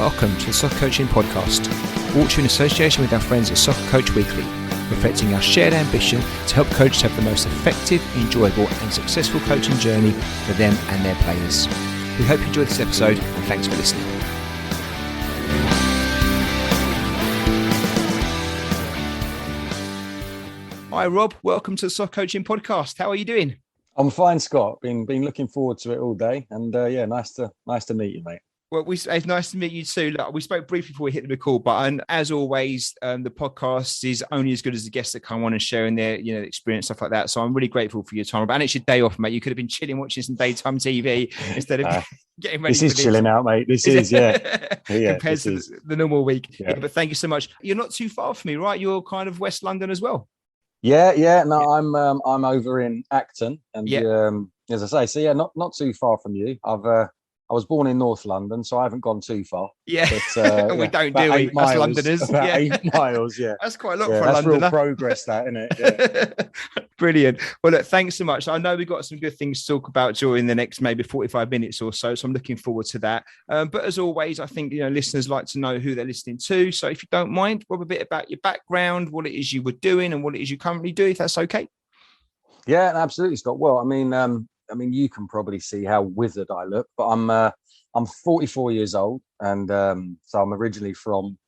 welcome to the Soccer Coaching Podcast, brought to you in association with our friends at Soccer Coach Weekly, reflecting our shared ambition to help coaches have the most effective, enjoyable and successful coaching journey for them and their players. We hope you enjoyed this episode and thanks for listening. Hi Rob, welcome to the Soccer Coaching Podcast. How are you doing? I'm fine, Scott. Been looking forward to it all day, and nice to meet you, mate. Well, it's nice to meet you too. Look, we spoke briefly before we hit the record button. As always, the podcast is only as good as the guests that come on and sharing their, experience, stuff like that. So I'm really grateful for your time. And it's your day off, mate. You could have been chilling, watching some daytime TV instead of getting ready. This is chilling out, mate. This is, yeah. Compared to the normal week. Yeah. But thank you so much. You're not too far from me, right? You're kind of West London as well. Yeah. No, I'm over in Acton, and as I say, so not too far from you. I was born in North London, so I haven't gone too far. Yeah, but, we don't do it as Londoners. About 8 miles, yeah. That's quite a lot for a That's Londoner. Real progress, that, isn't it? Yeah. Brilliant. Well, look, thanks so much. I know we've got some good things to talk about during the next maybe 45 minutes or so, so I'm looking forward to that. But as always, I think listeners like to know who they're listening to. So if you don't mind, Rob, a bit about your background, what it is you were doing and what it is you currently do, if that's okay. Yeah, absolutely, Scott. Well, I mean, you can probably see how withered I look, but I'm 44 years old, and so I'm originally from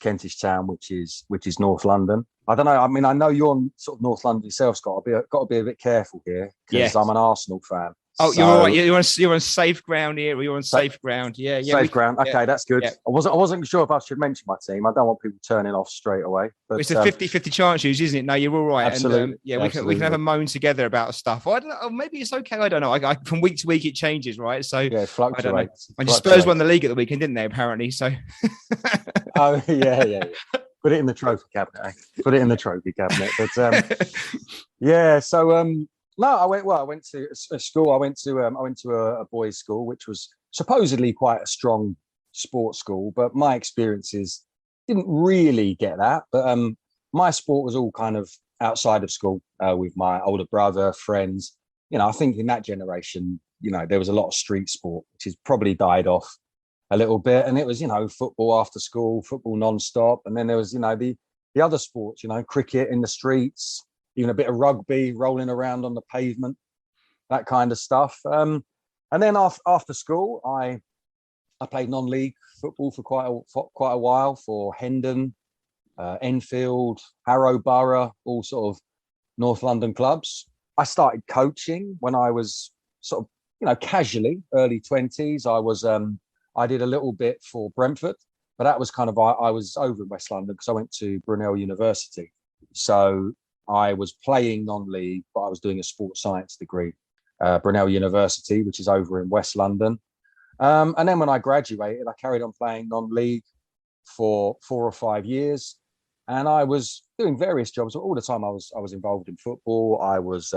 Kentish Town, which is North London. I don't know. I mean, I know you're on sort of North London yourself, Scott. I've got to be a bit careful here because I'm an Arsenal fan. Oh, so, you're all right. You're on safe ground here. You're on safe ground. Yeah. Safe ground. Okay, that's good. Yeah. I wasn't sure if I should mention my team. I don't want people turning off straight away. But it's a 50-50 chance, isn't it? No, you're all right. Absolutely. And, we can have a moan together about stuff. I don't know. Maybe it's okay. I don't know. I from week to week it changes, right? So yeah, it fluctuates. And Spurs won the league at the weekend, didn't they? Apparently. So. Oh yeah. Put it in the trophy cabinet. But yeah. So no, I went to a school. I went to a boys' school, which was supposedly quite a strong sports school, but my experiences didn't really get that. But my sport was all kind of outside of school with my older brother, friends. I think in that generation, there was a lot of street sport, which has probably died off a little bit. And it was, football after school, football non-stop. And then there was, the other sports, cricket in the streets, even a bit of rugby, rolling around on the pavement, that kind of stuff. And then after school, I played non-league football for quite a while for Hendon, Enfield, Harrow Borough, all sort of North London clubs. I started coaching when I was sort of, casually, early 20s. I did a little bit for Brentford, but that was kind of, I was over in West London because I went to Brunel University. So I was playing non-league, but I was doing a sports science degree, Brunel University, which is over in West London. And then when I graduated, I carried on playing non-league for 4 or 5 years, and I was doing various jobs all the time. I was involved in football. I was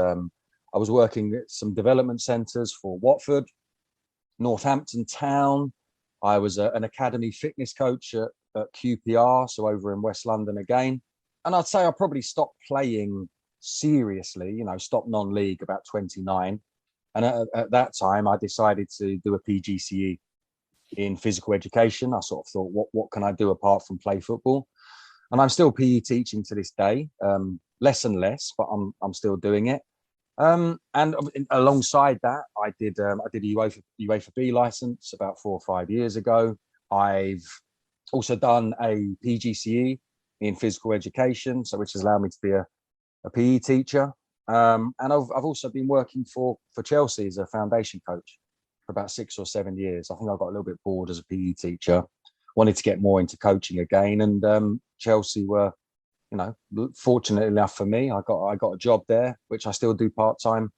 working at some development centres for Watford, Northampton Town. I was an academy fitness coach at QPR, so over in West London again. And I'd say I probably stopped playing seriously, stopped non-league about 29. And at that time, I decided to do a PGCE in physical education. I sort of thought, what can I do apart from play football? And I'm still PE teaching to this day, less and less, but I'm still doing it. And alongside that, I did a UEFA B license about 4 or 5 years ago. I've also done a PGCE in physical education, so which has allowed me to be a PE teacher. And I've also been working for Chelsea as a foundation coach for about 6 or 7 years. I think I got a little bit bored as a PE teacher, wanted to get more into coaching again, and Chelsea were, fortunate enough for me, I got a job there, which I still do part-time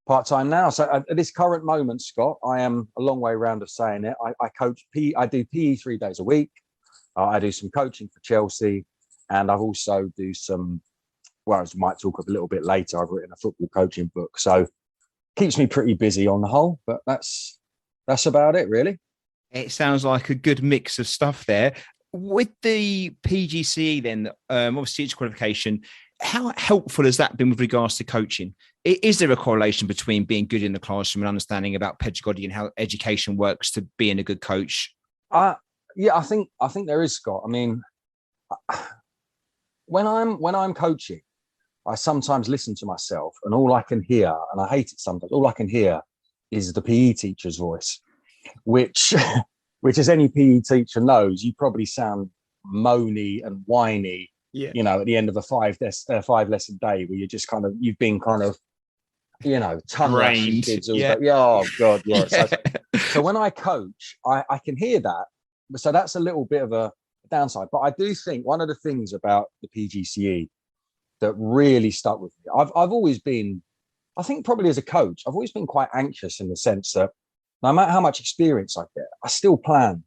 now. So at this current moment, Scott, I am a long way around of saying it. I coach PE, I do PE 3 days a week. I do some coaching for Chelsea, and I've also do some, well, I might talk a little bit later, I've written a football coaching book. So keeps me pretty busy on the whole, but that's about it, really. It sounds like a good mix of stuff there. With the PGCE then, obviously teacher qualification, how helpful has that been with regards to coaching? Is there a correlation between being good in the classroom and understanding about pedagogy and how education works to being a good coach Yeah, I think there is, Scott. I mean, when I'm coaching, I sometimes listen to myself, and all I can hear, and I hate it sometimes, all I can hear is the PE teacher's voice, which which as any PE teacher knows, you probably sound moany and whiny, Yeah. at the end of a five lesson day, where you're just you've been tongue lashing Drained. kids all Yeah. day. Yeah, oh God, yeah. Yeah. So when I coach, I can hear that. So that's a little bit of a downside. But I do think one of the things about the PGCE that really stuck with me, I've always been, I think probably as a coach, I've always been quite anxious in the sense that no matter how much experience I get, I still plan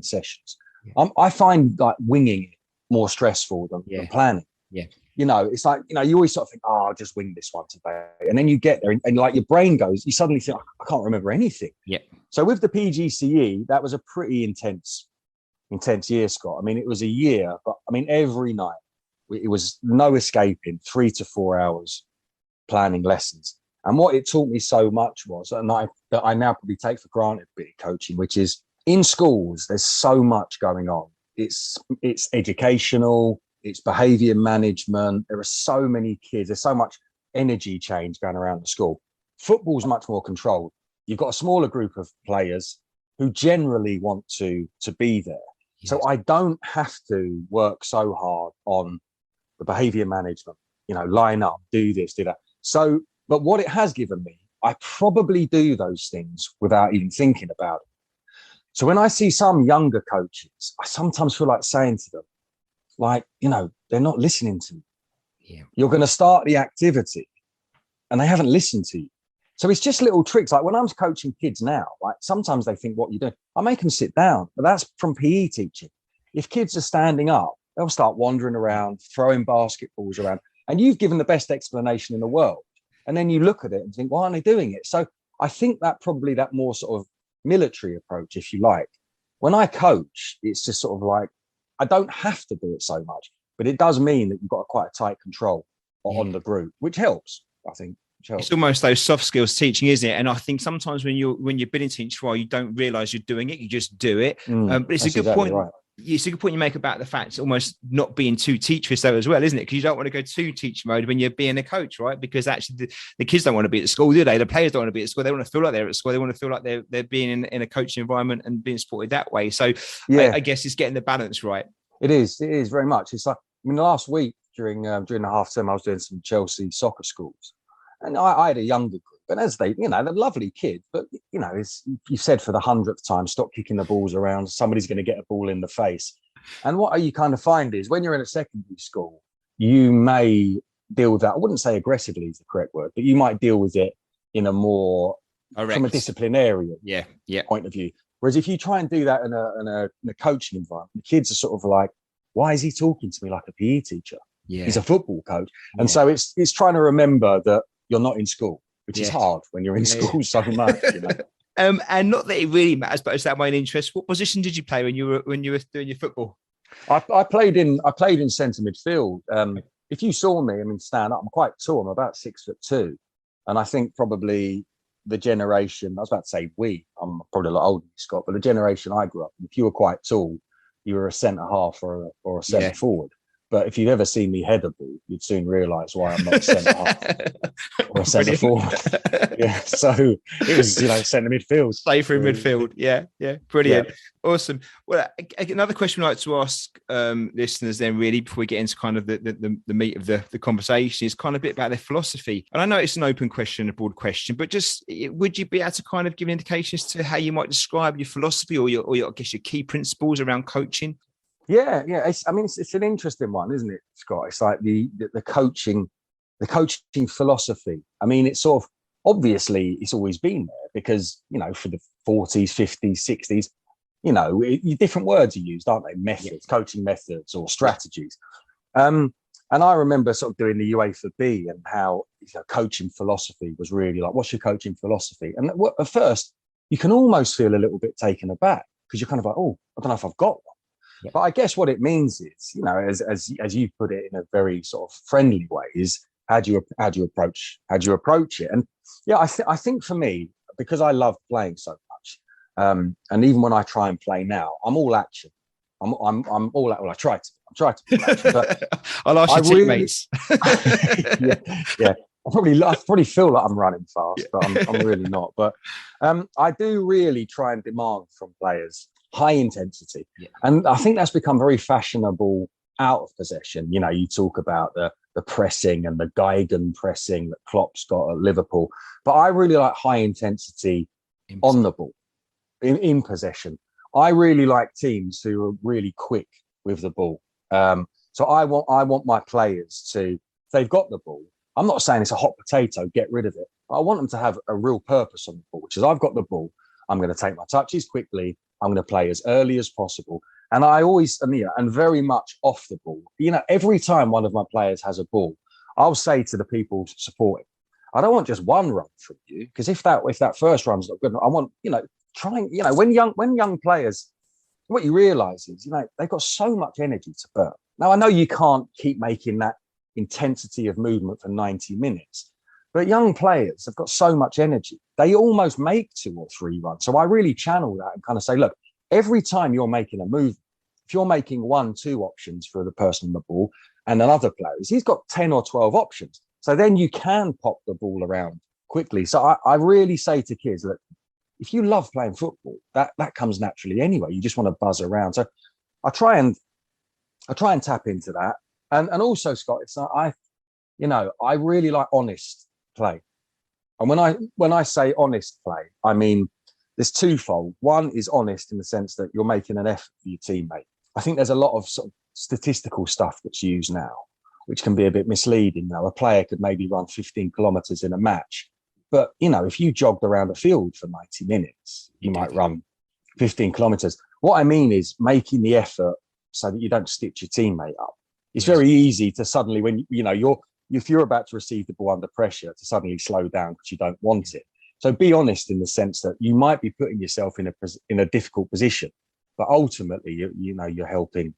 sessions. Yeah. I find like winging it more stressful than planning. Yeah. It's like, you always sort of think, oh, I'll just wing this one today. And then you get there and like your brain goes, you suddenly think, I can't remember anything. Yeah. So with the PGCE, that was a pretty intense year, Scott. I mean, it was a year, but I mean, every night it was no escaping, 3 to 4 hours planning lessons. And what it taught me so much was, that I now probably take for granted a bit of coaching, which is in schools, there's so much going on. It's educational, it's behavior management. There are so many kids. There's so much energy change going around the school. Football's much more controlled. You've got a smaller group of players who generally want to be there. Yes. So I don't have to work so hard on the behavior management, line up, do this, do that. So, but what it has given me, I probably do those things without even thinking about it. So when I see some younger coaches, I sometimes feel like saying to them, like, they're not listening to me. Yeah. You're going to start the activity and they haven't listened to you. So it's just little tricks. Like when I'm coaching kids now, like sometimes they think what you're doing, I make them sit down, but that's from PE teaching. If kids are standing up, they'll start wandering around, throwing basketballs around, and you've given the best explanation in the world. And then you look at it and think, why aren't they doing it? So I think that probably that more sort of military approach, if you like. When I coach, it's just sort of like, I don't have to do it so much, but it does mean that you've got quite a tight control on the group, which helps, I think. It's almost those soft skills teaching, isn't it? And I think sometimes when you're bidding teach while you don't realize you're doing it, you just do it. But it's a good point. Right. It's a good point you make about the fact almost not being too teachers though as well, isn't it? Because you don't want to go too teach mode when you're being a coach, right? Because actually the kids don't want to be at school, do they? The players don't want to be at school. They want to feel like they're at school. They want to feel like they're being in a coaching environment and being supported that way. So I guess it's getting the balance right. It is very much. It's like, I mean, last week during the half term, I was doing some Chelsea soccer schools. And I had a younger group, and as they're lovely kids, but you've said for the 100th time, stop kicking the balls around. Somebody's going to get a ball in the face. And what you kind of find is when you're in a secondary school, you may deal with that. I wouldn't say aggressively is the correct word, but you might deal with it in a more from a disciplinarian point of view. Whereas if you try and do that in a coaching environment, the kids are sort of like, why is he talking to me like a PE teacher? Yeah. He's a football coach. And so it's trying to remember that you're not in school, which is hard when you're in school so much. And not that it really matters, but it's that main interest. What position did you play when you were doing your football? I played in centre midfield. If you saw me, stand up, I'm quite tall. I'm about 6'2", and I think probably the generation, I was about to say I'm probably a lot older than Scott, but the generation I grew up in, if you were quite tall, you were a centre half or a centre forward. But if you'd ever seen me head a ball, you'd soon realise why I'm not a centre half or a centre forward. Yeah, so it was centre midfield. Safer in midfield. Yeah, brilliant, awesome. Well, another question we like to ask listeners then, really, before we get into kind of the meat of the conversation, is kind of a bit about their philosophy. And I know it's an open question, a broad question, but just would you be able to kind of give indications to how you might describe your philosophy or your I guess your key principles around coaching? Yeah. It's an interesting one, isn't it, Scott? It's like the coaching philosophy. I mean, it's sort of obviously it's always been there because for the 40s, 50s, 60s, different words are used, aren't they? Methods, coaching methods, or strategies. And I remember sort of doing the UEFA B and how coaching philosophy was really like, what's your coaching philosophy? And at first, you can almost feel a little bit taken aback because you're kind of like, oh, I don't know if I've got one. Yeah. But I guess what it means is, as you put it in a very sort of friendly way, is how do you approach it? And I think for me, because I love playing so much, And even when I try and play now, I'm all action. I'm all well, I try to be action, but I'll ask your teammates. Yeah. I probably feel like I'm running fast, but I'm really not. But I do really try and demand from players high intensity, and I think that's become very fashionable out of possession. You know, you talk about the pressing and the Geigen pressing that Klopp's got at Liverpool, but I really like high intensity on the ball, in possession. I really like teams who are really quick with the ball. So I want my players to, if they've got the ball, I'm not saying it's a hot potato, get rid of it. I want them to have a real purpose on the ball, which is I've got the ball. I'm going to take my touches quickly. I'm going to play as early as possible. And I always, and very much off the ball. You know, every time one of my players has a ball, I'll say to the people supporting, I don't want just one run from you, because if that first run's not good, I want, trying, when young players, what you realise is, they've got so much energy to burn. Now, I know you can't keep making that intensity of movement for 90 minutes, but young players have got so much energy. They almost make 2 or 3 runs. So I really channel that and kind of say, look, every time you're making a move, if you're making 1, 2 options for the person on the ball and another player, he's got 10 or 12 options. So then you can pop the ball around quickly. So I really say to kids, look, if you love playing football, that comes naturally anyway. You just want to buzz around. So I try and tap into that. And also, Scott, it's like I really like honest play. And when I say honest play, I mean there's twofold. One is honest in the sense that you're making an effort for your teammate. I think there's a lot of sort of statistical stuff that's used now, which can be a bit misleading. Now, a player could maybe run 15 kilometers in a match, but if you jogged around a field for 90 minutes, you might run 15 kilometers. What I mean is making the effort so that you don't stitch your teammate up. It's very easy to suddenly, when if you're about to receive the ball under pressure, to suddenly slow down because you don't want it. So be honest in the sense that you might be putting yourself in a difficult position, but ultimately you're helping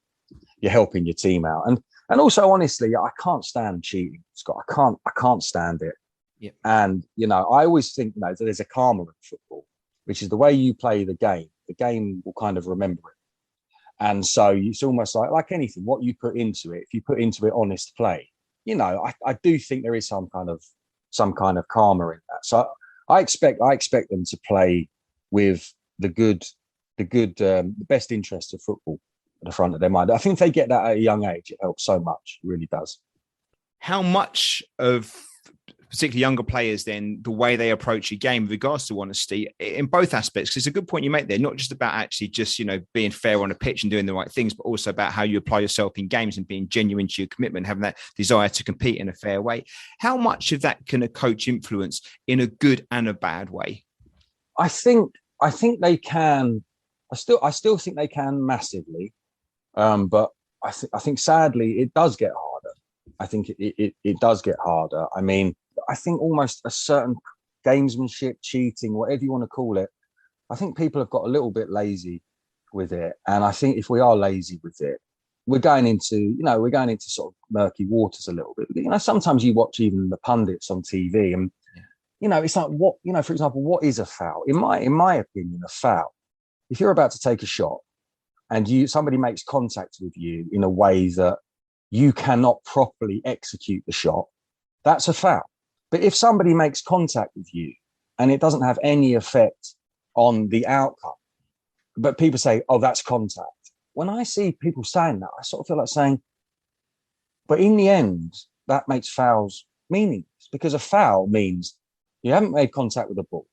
your team out. And also, honestly, I can't stand cheating, Scott. I can't stand it. Yep. And I always think that there's a karma in football, which is the way you play the game will kind of remember it. And so it's almost like anything, what you put into it, if you put into it honest play, I do think there is some kind of karma in that. So I expect them to play with the best interest of football at the front of their mind. I think if they get that at a young age, it helps so much. It really does. How much of particularly younger players, then the way they approach a game with regards to honesty in both aspects? Because it's a good point you make there, not just about actually just, being fair on a pitch and doing the right things, but also about how you apply yourself in games and being genuine to your commitment, having that desire to compete in a fair way. How much of that can a coach influence in a good and a bad way? I think they can. I still think they can massively. But I think sadly it does get harder. I think it does get harder. I mean, I think almost a certain gamesmanship, cheating, whatever you want to call it, I think people have got a little bit lazy with it. And I think if we are lazy with it, we're going into sort of murky waters a little bit. Sometimes you watch even the pundits on TV and, it's like, for example, what is a foul? In my opinion, a foul, if you're about to take a shot and somebody makes contact with you in a way that you cannot properly execute the shot, that's a foul. But if somebody makes contact with you and it doesn't have any effect on the outcome, but people say, oh, that's contact. When I see people saying that, I sort of feel like saying, but in the end, that makes fouls meaningless, because a foul means you haven't made contact with the ball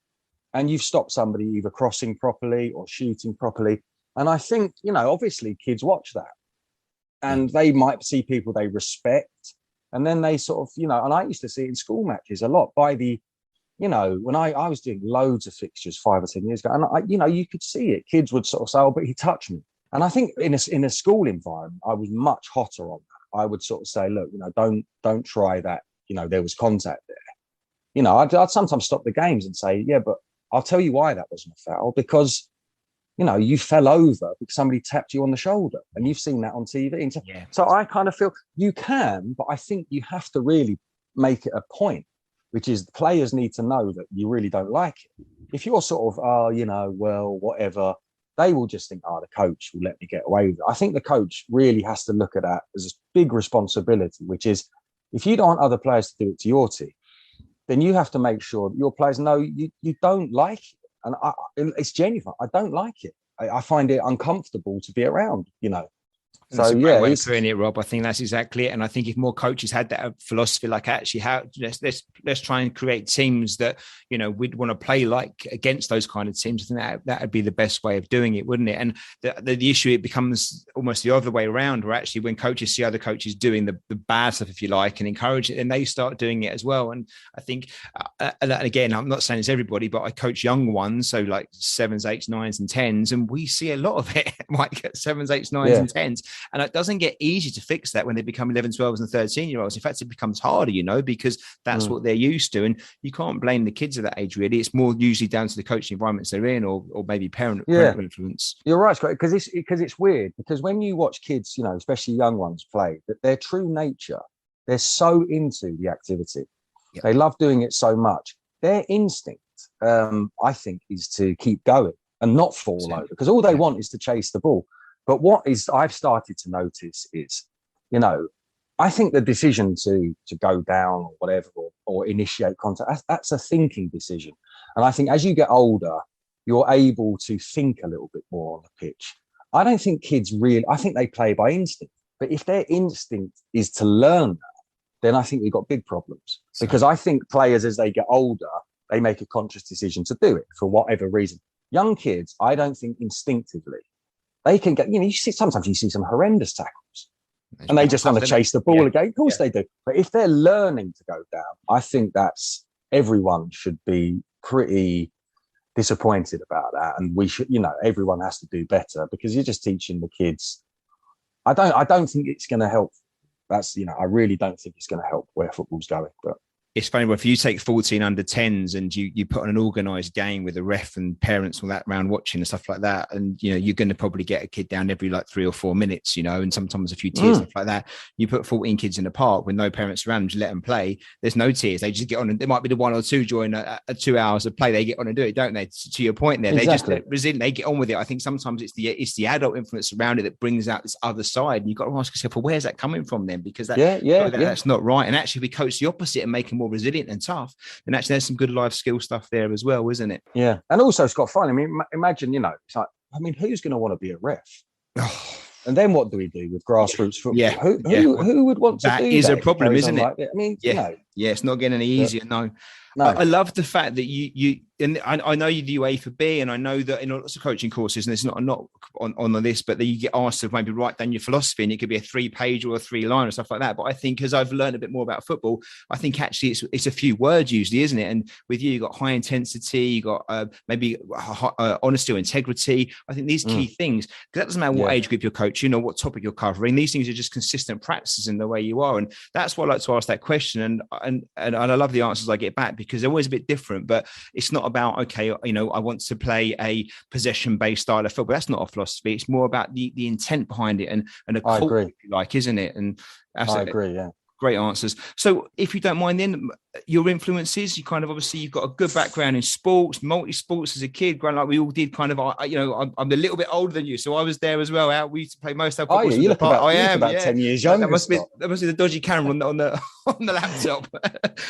and you've stopped somebody either crossing properly or shooting properly. And I think, obviously kids watch that and they might see people they respect. And then they sort of, and I used to see it in school matches a lot when I was doing loads of fixtures 5 or 10 years ago. And you could see it. Kids would sort of say, oh, but he touched me. And I think in a school environment, I was much hotter on that. I would sort of say, look, don't try that. There was contact there. I'd sometimes stop the games and say, yeah, but I'll tell you why that wasn't a foul, because you fell over because somebody tapped you on the shoulder, and you've seen that on TV. And so I kind of feel you can, but I think you have to really make it a point, which is the players need to know that you really don't like it. if you're sort of, oh, well, whatever, they will just think, oh, the coach will let me get away with it. I think the coach really has to look at that as a big responsibility, which is if you don't want other players to do it to your team, then you have to make sure that your players know you don't like it. And it's genuine. I don't like it. I find it uncomfortable to be around, That's So a great yeah, way of putting it, Rob. I think that's exactly it. And I think if more coaches had that philosophy, like actually, let's try and create teams that we'd want to play like against those kind of teams. I think that would be the best way of doing it, wouldn't it? And the issue, it becomes almost the other way around, where actually when coaches see other coaches doing the bad stuff, if you like, and encourage it, then they start doing it as well. And I think, and again, I'm not saying it's everybody, but I coach young ones, so like 7s, 8s, 9s, and 10s, and we see a lot of it, like 7s, 8s, 9s, and 10s. And it doesn't get easy to fix that when they become 11, 12s and 13-year-olds. In fact, it becomes harder, because that's what they're used to. And you can't blame the kids at that age, really. It's more usually down to the coaching environments they're in, or maybe parental influence. You're right, Scott, because it's weird. Because when you watch kids, especially young ones play, that their true nature, they're so into the activity. Yep. They love doing it so much. Their instinct, I think, is to keep going and not fall over, because all they want is to chase the ball. But I've started to notice is, I think the decision to go down or whatever, or initiate contact, that's a thinking decision. And I think as you get older, you're able to think a little bit more on the pitch. I don't think kids I think they play by instinct. But if their instinct is to learn that, then I think we've got big problems. Because I think players, as they get older, they make a conscious decision to do it for whatever reason. Young kids, I don't think instinctively, they can get, sometimes you see some horrendous tackles and they just want to chase the ball again. Of course they do. But if they're learning to go down, I think everyone should be pretty disappointed about that. And we should, everyone has to do better, because you're just teaching the kids. I don't think it's going to help. That's, I really don't think it's going to help where football's going. But it's funny, if you take 14 under 10s and you put on an organised game with a ref and parents all that round watching and stuff like that, and you're going to probably get a kid down every like 3 or 4 minutes, and sometimes a few tears, stuff like that. You put 14 kids in the park with no parents around, just let them play. There's no tears. They just get on, and there might be the 1 or 2 during a 2 hours of play. They get on and do it, don't they? To your point there, exactly. They just resilient. They get on with it. I think sometimes it's the adult influence around it that brings out this other side. And you've got to ask yourself, well, where's that coming from then? Because that's not right. And actually, we coach the opposite and make them more resilient and tough, and actually there's some good life skill stuff there as well, isn't it? Yeah. And also, Scott, finally, I mean, imagine, it's like, who's going to want to be a ref? And then what do we do with grassroots football? Yeah. Who would want to do that? That is a problem, isn't it? Like I mean, it's not getting any easier. No. I love the fact that you and I know you do UEFA B, and I know that in lots of coaching courses, and it's not on the list, but that you get asked to maybe write down your philosophy, and it could be a 3-page or a 3-line or stuff like that. But I think as I've learned a bit more about football, I think actually it's a few words usually, isn't it? And with you got high intensity, you got maybe honesty or integrity. I think these key things, because that doesn't matter what age group you're coaching or what topic you're covering. These things are just consistent practices in the way you are, and that's why I like to ask that question. And I love the answers I get back, because they're always a bit different. But it's not about, okay, I want to play a possession-based style of football. That's not a philosophy. It's more about the intent behind it and a culture, if you like, isn't it? And I agree. Yeah. Great answers. So if you don't mind, then your influences, you kind of, obviously you've got a good background in sports, multi-sports as a kid, growing like we all did kind of, I'm a little bit older than you. So I was there as well. We used to play most of our football. You look about 10 years younger. That must be the dodgy camera on the on the laptop,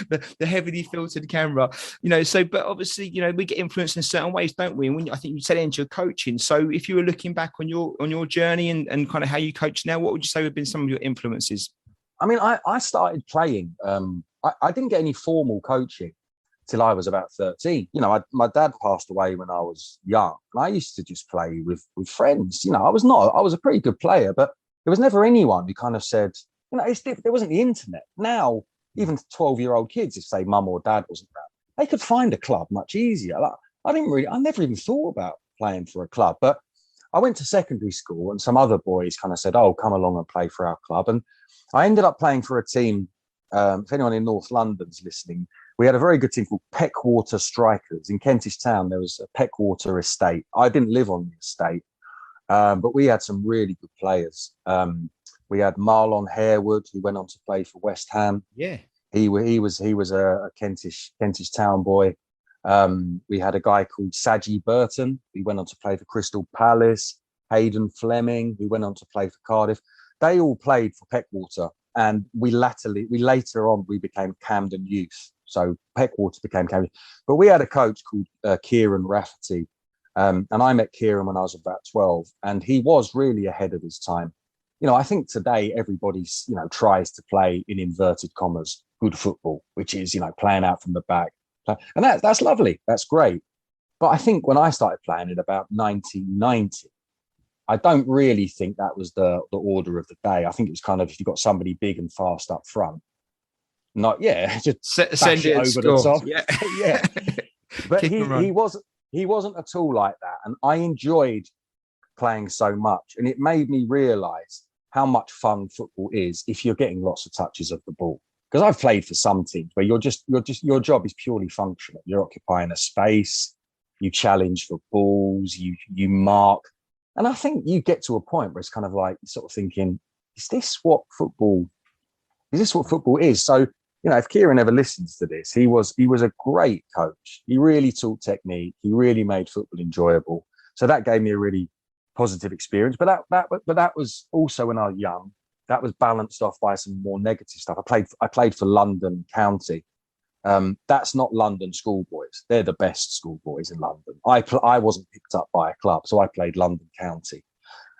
the heavily filtered camera, but obviously, we get influenced in certain ways, don't we? And I think you said it into your coaching. So if you were looking back on your journey and kind of how you coach now, what would you say have been some of your influences? I mean, I started playing. I didn't get any formal coaching till I was about 13. My dad passed away when I was young, and I used to just play with friends. I was a pretty good player, but there was never anyone who kind of said, there wasn't the internet. Now, even 12-year-old kids, if say mum or dad wasn't around, they could find a club much easier. Like, I never even thought about playing for a club, but I went to secondary school, and some other boys kind of said, "Oh, come along and play for our club." And I ended up playing for a team. If anyone in North London's listening, we had a very good team called Peckwater Strikers in Kentish Town. There was a Peckwater estate. I didn't live on the estate, but we had some really good players. We had Marlon Harewood, who went on to play for West Ham. Yeah, he was a Kentish Town boy. We had a guy called Saji Burton, who went on to play for Crystal Palace. Hayden Fleming, who went on to play for Cardiff. They all played for Peckwater, and we later on became Camden Youth. So Peckwater became Camden. But we had a coach called Kieran Rafferty, and I met Kieran when I was about 12, and he was really ahead of his time. You know, I think today everybody's, you know, tries to play, in inverted commas, good football, which is, you know, playing out from the back. And that's lovely. That's great. But I think when I started playing in about 1990, I don't really think that was the order of the day. I think it was kind of, if you got somebody big and fast up front, just send it over the top. Yeah. Yeah. But he wasn't at all like that. And I enjoyed playing so much. And it made me realise how much fun football is if you're getting lots of touches of the ball. Because I've played for some teams where your job is purely functional. You're occupying a space, you challenge for balls, you mark. And I think you get to a point where it's kind of like sort of thinking, is this what football is? So, you know, if Kieran ever listens to this, he was a great coach. He really taught technique. He really made football enjoyable. So that gave me a really positive experience. But that was also when I was young. That was balanced off by some more negative stuff. I played for London County. That's not London schoolboys. They're the best schoolboys in London. I wasn't picked up by a club, so I played London County.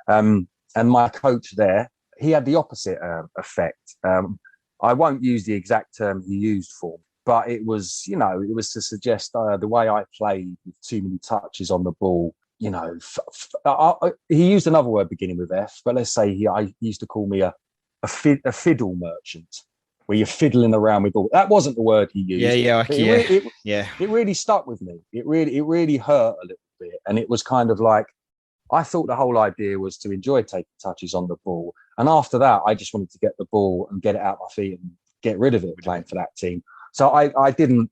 And my coach there, he had the opposite effect. I won't use the exact term he used for me, but it was to suggest the way I played with too many touches on the ball. You know, he used another word beginning with F, but let's say he used to call me a fiddle merchant, where you're fiddling around with all. That wasn't the word he used. It really stuck with me. It really hurt a little bit, and it was kind of like, I thought the whole idea was to enjoy taking touches on the ball, and after that, I just wanted to get the ball and get it out my feet and get rid of it playing for that team. So I didn't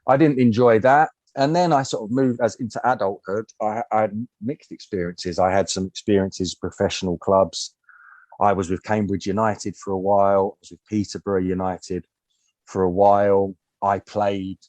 enjoy that. And then I sort of moved into adulthood. I had mixed experiences. I had some experiences, professional clubs. I was with Cambridge United for a while. I was with Peterborough United for a while. I played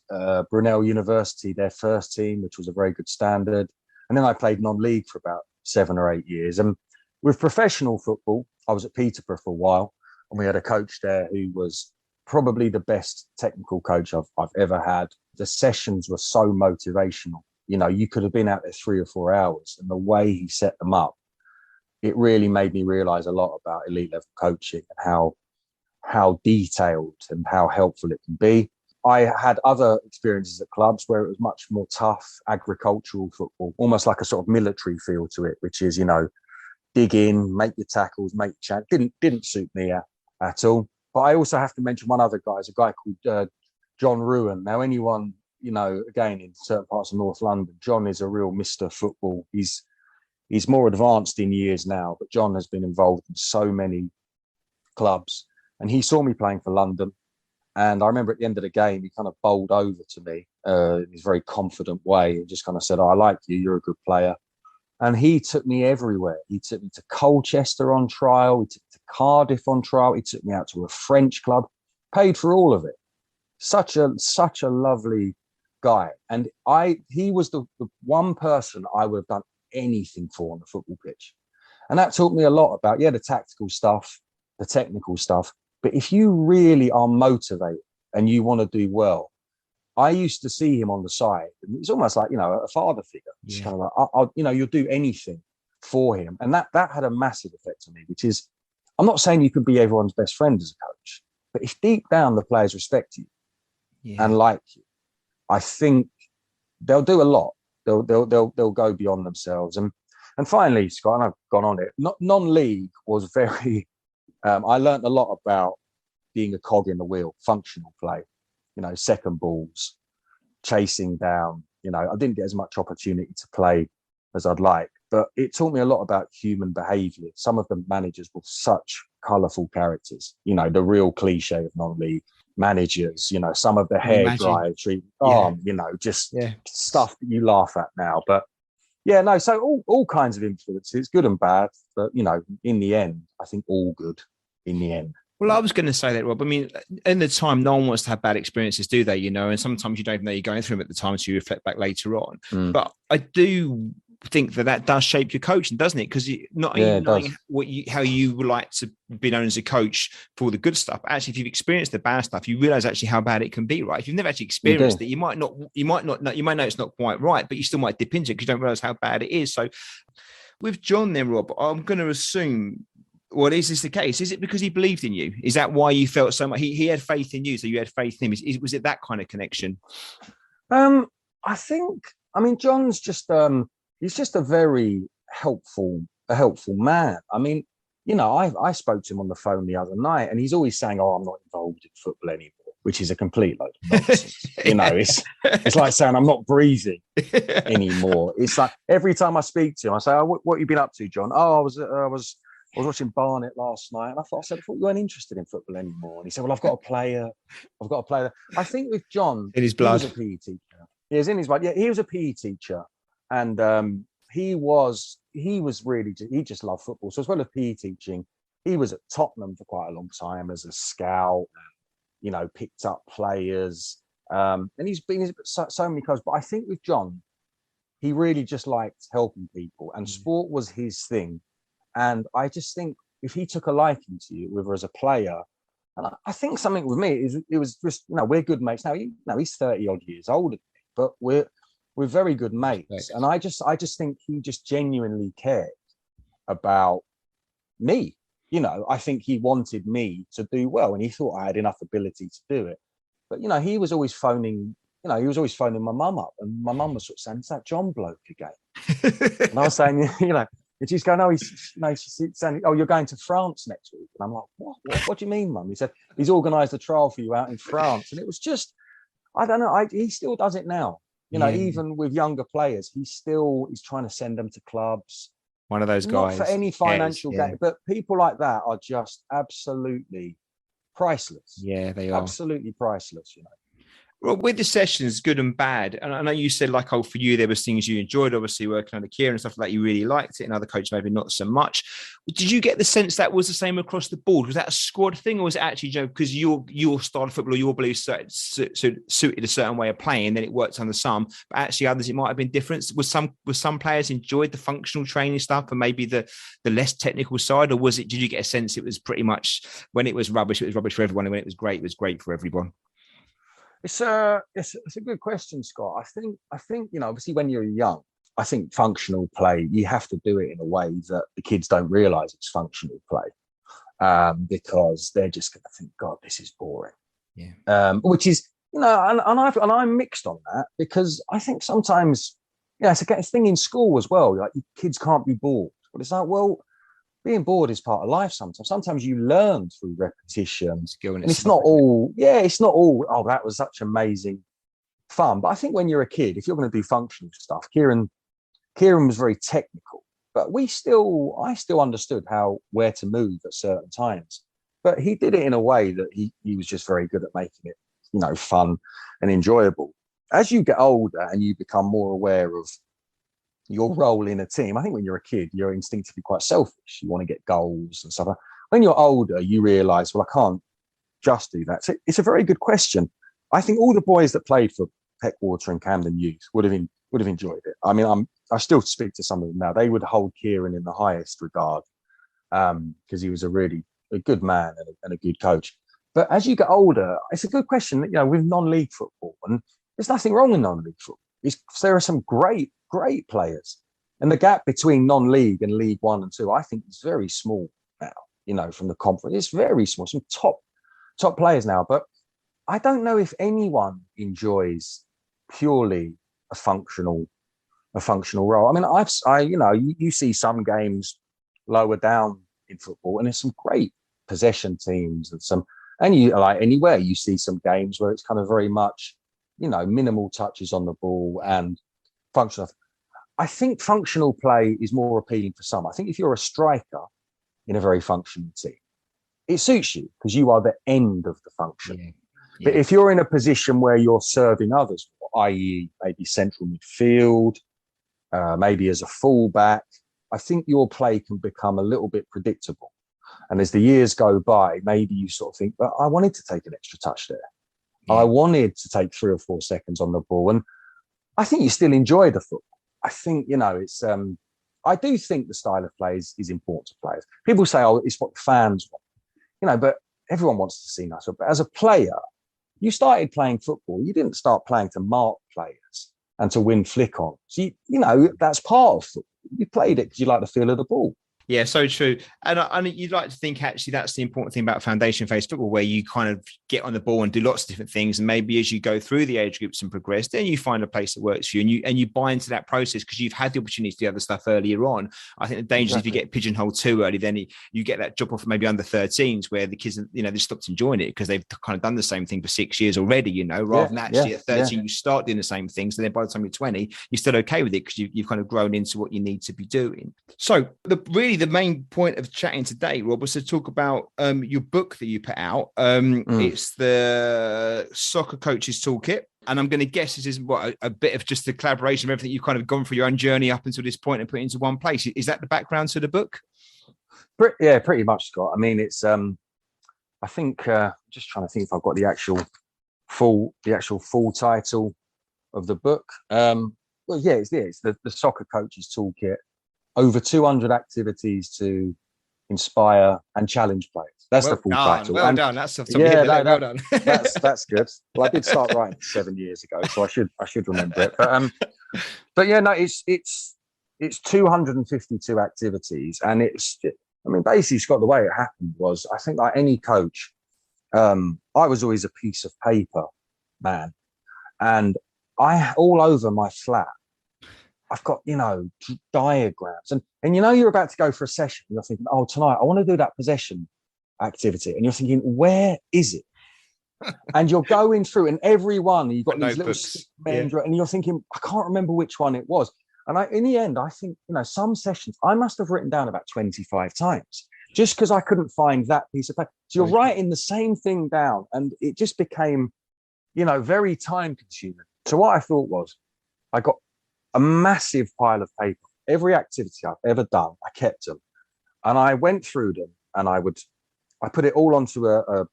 Brunel University, their first team, which was a very good standard. And then I played non-league for about 7 or 8 years. And with professional football, I was at Peterborough for a while. And we had a coach there who was probably the best technical coach I've ever had. The sessions were so motivational. You know, you could have been out there 3 or 4 hours, and the way he set them up, it really made me realize a lot about elite level coaching and how detailed and how helpful it can be. I had other experiences at clubs where it was much more tough, agricultural football, almost like a sort of military feel to it, which is, you know, dig in, make your tackles, make your chance. Didn't suit me at all. But I also have to mention one other guy, is a guy called John Ruan. Now, anyone, you know, again, in certain parts of North London, John is a real Mr. Football. He's more advanced in years now, but John has been involved in so many clubs. And he saw me playing for London. And I remember at the end of the game, he kind of bowled over to me in his very confident way and just kind of said, "Oh, I like you. You're a good player." And he took me everywhere. He took me to Colchester on trial. He took me to Cardiff on trial. He took me out to a French club, paid for all of it. Such a lovely guy. And he was the one person I would have done anything for on the football pitch. And that taught me a lot about, the tactical stuff, the technical stuff. But if you really are motivated and you want to do well, I used to see him on the side. And it's almost like, you know, a father figure. It's kind of like, you'll do anything for him. And that had a massive effect on me, which is, I'm not saying you could be everyone's best friend as a coach, but if deep down the players respect you and like you, I think they'll do a lot. They'll go beyond themselves. And finally, Scott, and I've gone on it, non-league was very, I learned a lot about being a cog in the wheel, functional play, you know, second balls, chasing down. You know, I didn't get as much opportunity to play as I'd like, but it taught me a lot about human behaviour. Some of the managers were such colourful characters, you know, the real cliche of non-league managers, you know, some of the hair dryer treatment, you know, just stuff that you laugh at now. But so all kinds of influences, good and bad, but, you know, in the end, I think all good in the end. Well, I was going to say that, Rob. I mean, in the time, no one wants to have bad experiences, do they? You know, and sometimes you don't even know you're going through them at the time, so you reflect back later on. Mm. But I do think that does shape your coaching, doesn't it? Because not Yeah, only it knowing does. how you would like to be known as a coach for the good stuff, but actually, if you've experienced the bad stuff, you realize actually how bad it can be. Right? If you've never actually You do. experienced it, you might not know, you might know it's not quite right, but you still might dip into it because you don't realize how bad it is. So, with John, then, Rob, I'm going to assume. Well, is this the case? Is it because he believed in you? Is that why you felt so much? He had faith in you, so you had faith in him. Was it that kind of connection? Um, I think. I mean, John's just he's just a very helpful man. I mean, I spoke to him on the phone the other night, and he's always saying, "Oh, I'm not involved in football anymore," which is a complete load of nonsense. It's like saying I'm not breathing anymore. It's like every time I speak to him, I say, "Oh, what have you been up to, John?" "Oh, I was watching Barnet last night," and I thought you weren't interested in football anymore. And he said, "Well, I've got a player. I've got a player." I think with John, In his he was blood. a PE teacher. He was in his blood. Yeah, he was a PE teacher, and he just loved football. So as well as PE teaching, he was at Tottenham for quite a long time as a scout. Picked up players, and he's been so many clubs. But I think with John, he really just liked helping people, and sport was his thing. And I just think if he took a liking to you, whether as a player, and I think something with me is it was just we're good mates now. He's 30 odd years older than me, but we're very good mates. And I just think he just genuinely cared about me. I think he wanted me to do well, and he thought I had enough ability to do it. But he was always phoning. He was always phoning my mum up, and my mum was sort of saying, "Is that John bloke again?" And I was saying, and she's going, "Oh, she's saying, oh, you're going to France next week." And I'm like, "What do you mean, Mum?" He said, "He's organised a trial for you out in France." And it was just, I don't know. He still does it now. Even with younger players, he's trying to send them to clubs. One of those Not guys. for any financial gain, but people like that are just absolutely priceless. Yeah, they are. Absolutely priceless, Well, with the sessions, good and bad, and I know you said for you, there was things you enjoyed, obviously working under Kieran and stuff like that. You really liked it, and other coaches maybe not so much. Did you get the sense that was the same across the board? Was that a squad thing, or was it actually because your style of football, your beliefs suited a certain way of playing, and then it worked under some, but actually others it might have been different? Was some players enjoyed the functional training stuff and maybe the less technical side, or was it? Did you get a sense it was pretty much when it was rubbish for everyone, and when it was great for everyone? It's a good question, Scott. I think obviously when you're young, I think functional play, you have to do it in a way that the kids don't realise it's functional play, because they're just going to think, "God, this is boring." Yeah. Which is and I'm mixed on that, because I think sometimes it's a thing in school as well. Like, kids can't be bored, but it's like, well, being bored is part of life sometimes. Sometimes you learn through repetition. And it's not all, oh, that was such amazing fun. But I think when you're a kid, if you're going to do functional stuff, Kieran was very technical, but I still understood where to move at certain times. But he did it in a way that he was just very good at making it, fun and enjoyable. As you get older and you become more aware of your role in a team, I think when you're a kid, you're instinctively quite selfish. You want to get goals and stuff. When you're older, you realise, well, I can't just do that. So it's a very good question. I think all the boys that played for Peckwater and Camden Youth would have enjoyed it. I mean, I still speak to some of them now. They would hold Kieran in the highest regard, because he was a good man and a good coach. But as you get older, it's a good question. With non-league football, and there's nothing wrong in non-league football. There are some great players, and the gap between non-league and League 1 and 2, I think, is very small now. From the conference, it's very small. Some top players now, but I don't know if anyone enjoys purely a functional role. I mean, you see some games lower down in football, and there's some great possession teams and you like anywhere you see some games where it's kind of very much, minimal touches on the ball and functional. I think functional play is more appealing for some. I think if you're a striker in a very functional team, it suits you because you are the end of the function. Yeah. Yeah. But if you're in a position where you're serving others, i.e. maybe central midfield, maybe as a fullback, I think your play can become a little bit predictable. And as the years go by, maybe you sort of think, but I wanted to take an extra touch there. Yeah. I wanted to take 3 or 4 seconds on the ball. And I think you still enjoy the football. I think, it's, I do think the style of play is important to players. People say, oh, it's what the fans want, but everyone wants to see nice. But as a player, you started playing football. You didn't start playing to mark players and to win flick-ons. That's part of football. You played it because you like the feel of the ball. Yeah, so true. And you'd like to think actually that's the important thing about foundation phase football, where you kind of get on the ball and do lots of different things. And maybe as you go through the age groups and progress, then you find a place that works for you, and you buy into that process because you've had the opportunity to do other stuff earlier on. I think the danger is if you get pigeonholed too early, then you get that drop off maybe under 13s where the kids, they stopped enjoying it because they've kind of done the same thing for 6 years already, rather than actually at 13, you start doing the same things. And then by the time you're 20, you're still okay with it because you've kind of grown into what you need to be doing. So the main point of chatting today, Rob, was to talk about your book that you put out. It's the Soccer Coaches Toolkit. And I'm going to guess this is a bit of just the collaboration of everything you've kind of gone through your own journey up until this point and put it into one place. Is that the background to the book? Yeah, pretty much, Scott. I mean, it's, I think, just trying to think if I've got the actual full title of the book. Well, yeah, it's the Soccer Coaches Toolkit. Over 200 activities to inspire and challenge players. That's the full title. Well done. That's well done. That's good. Well, I did start writing 7 years ago, so I should remember it. But yeah, no, it's 252 activities, and basically, Scott, the way it happened was, I think like any coach, I was always a piece of paper man, and all over my flat, I've got, diagrams and you're about to go for a session. You're thinking, oh, tonight I want to do that possession activity. And you're thinking, where is it? And you're going through, and every one, you've got these notebooks, little and you're thinking, I can't remember which one it was. And in the end, I think, some sessions I must have written down about 25 times just because I couldn't find that piece of paper. So you're writing the same thing down, and it just became, very time consuming. So what I thought was, I got a massive pile of paper. Every activity I've ever done, I kept them, and I went through them, and I put it all onto a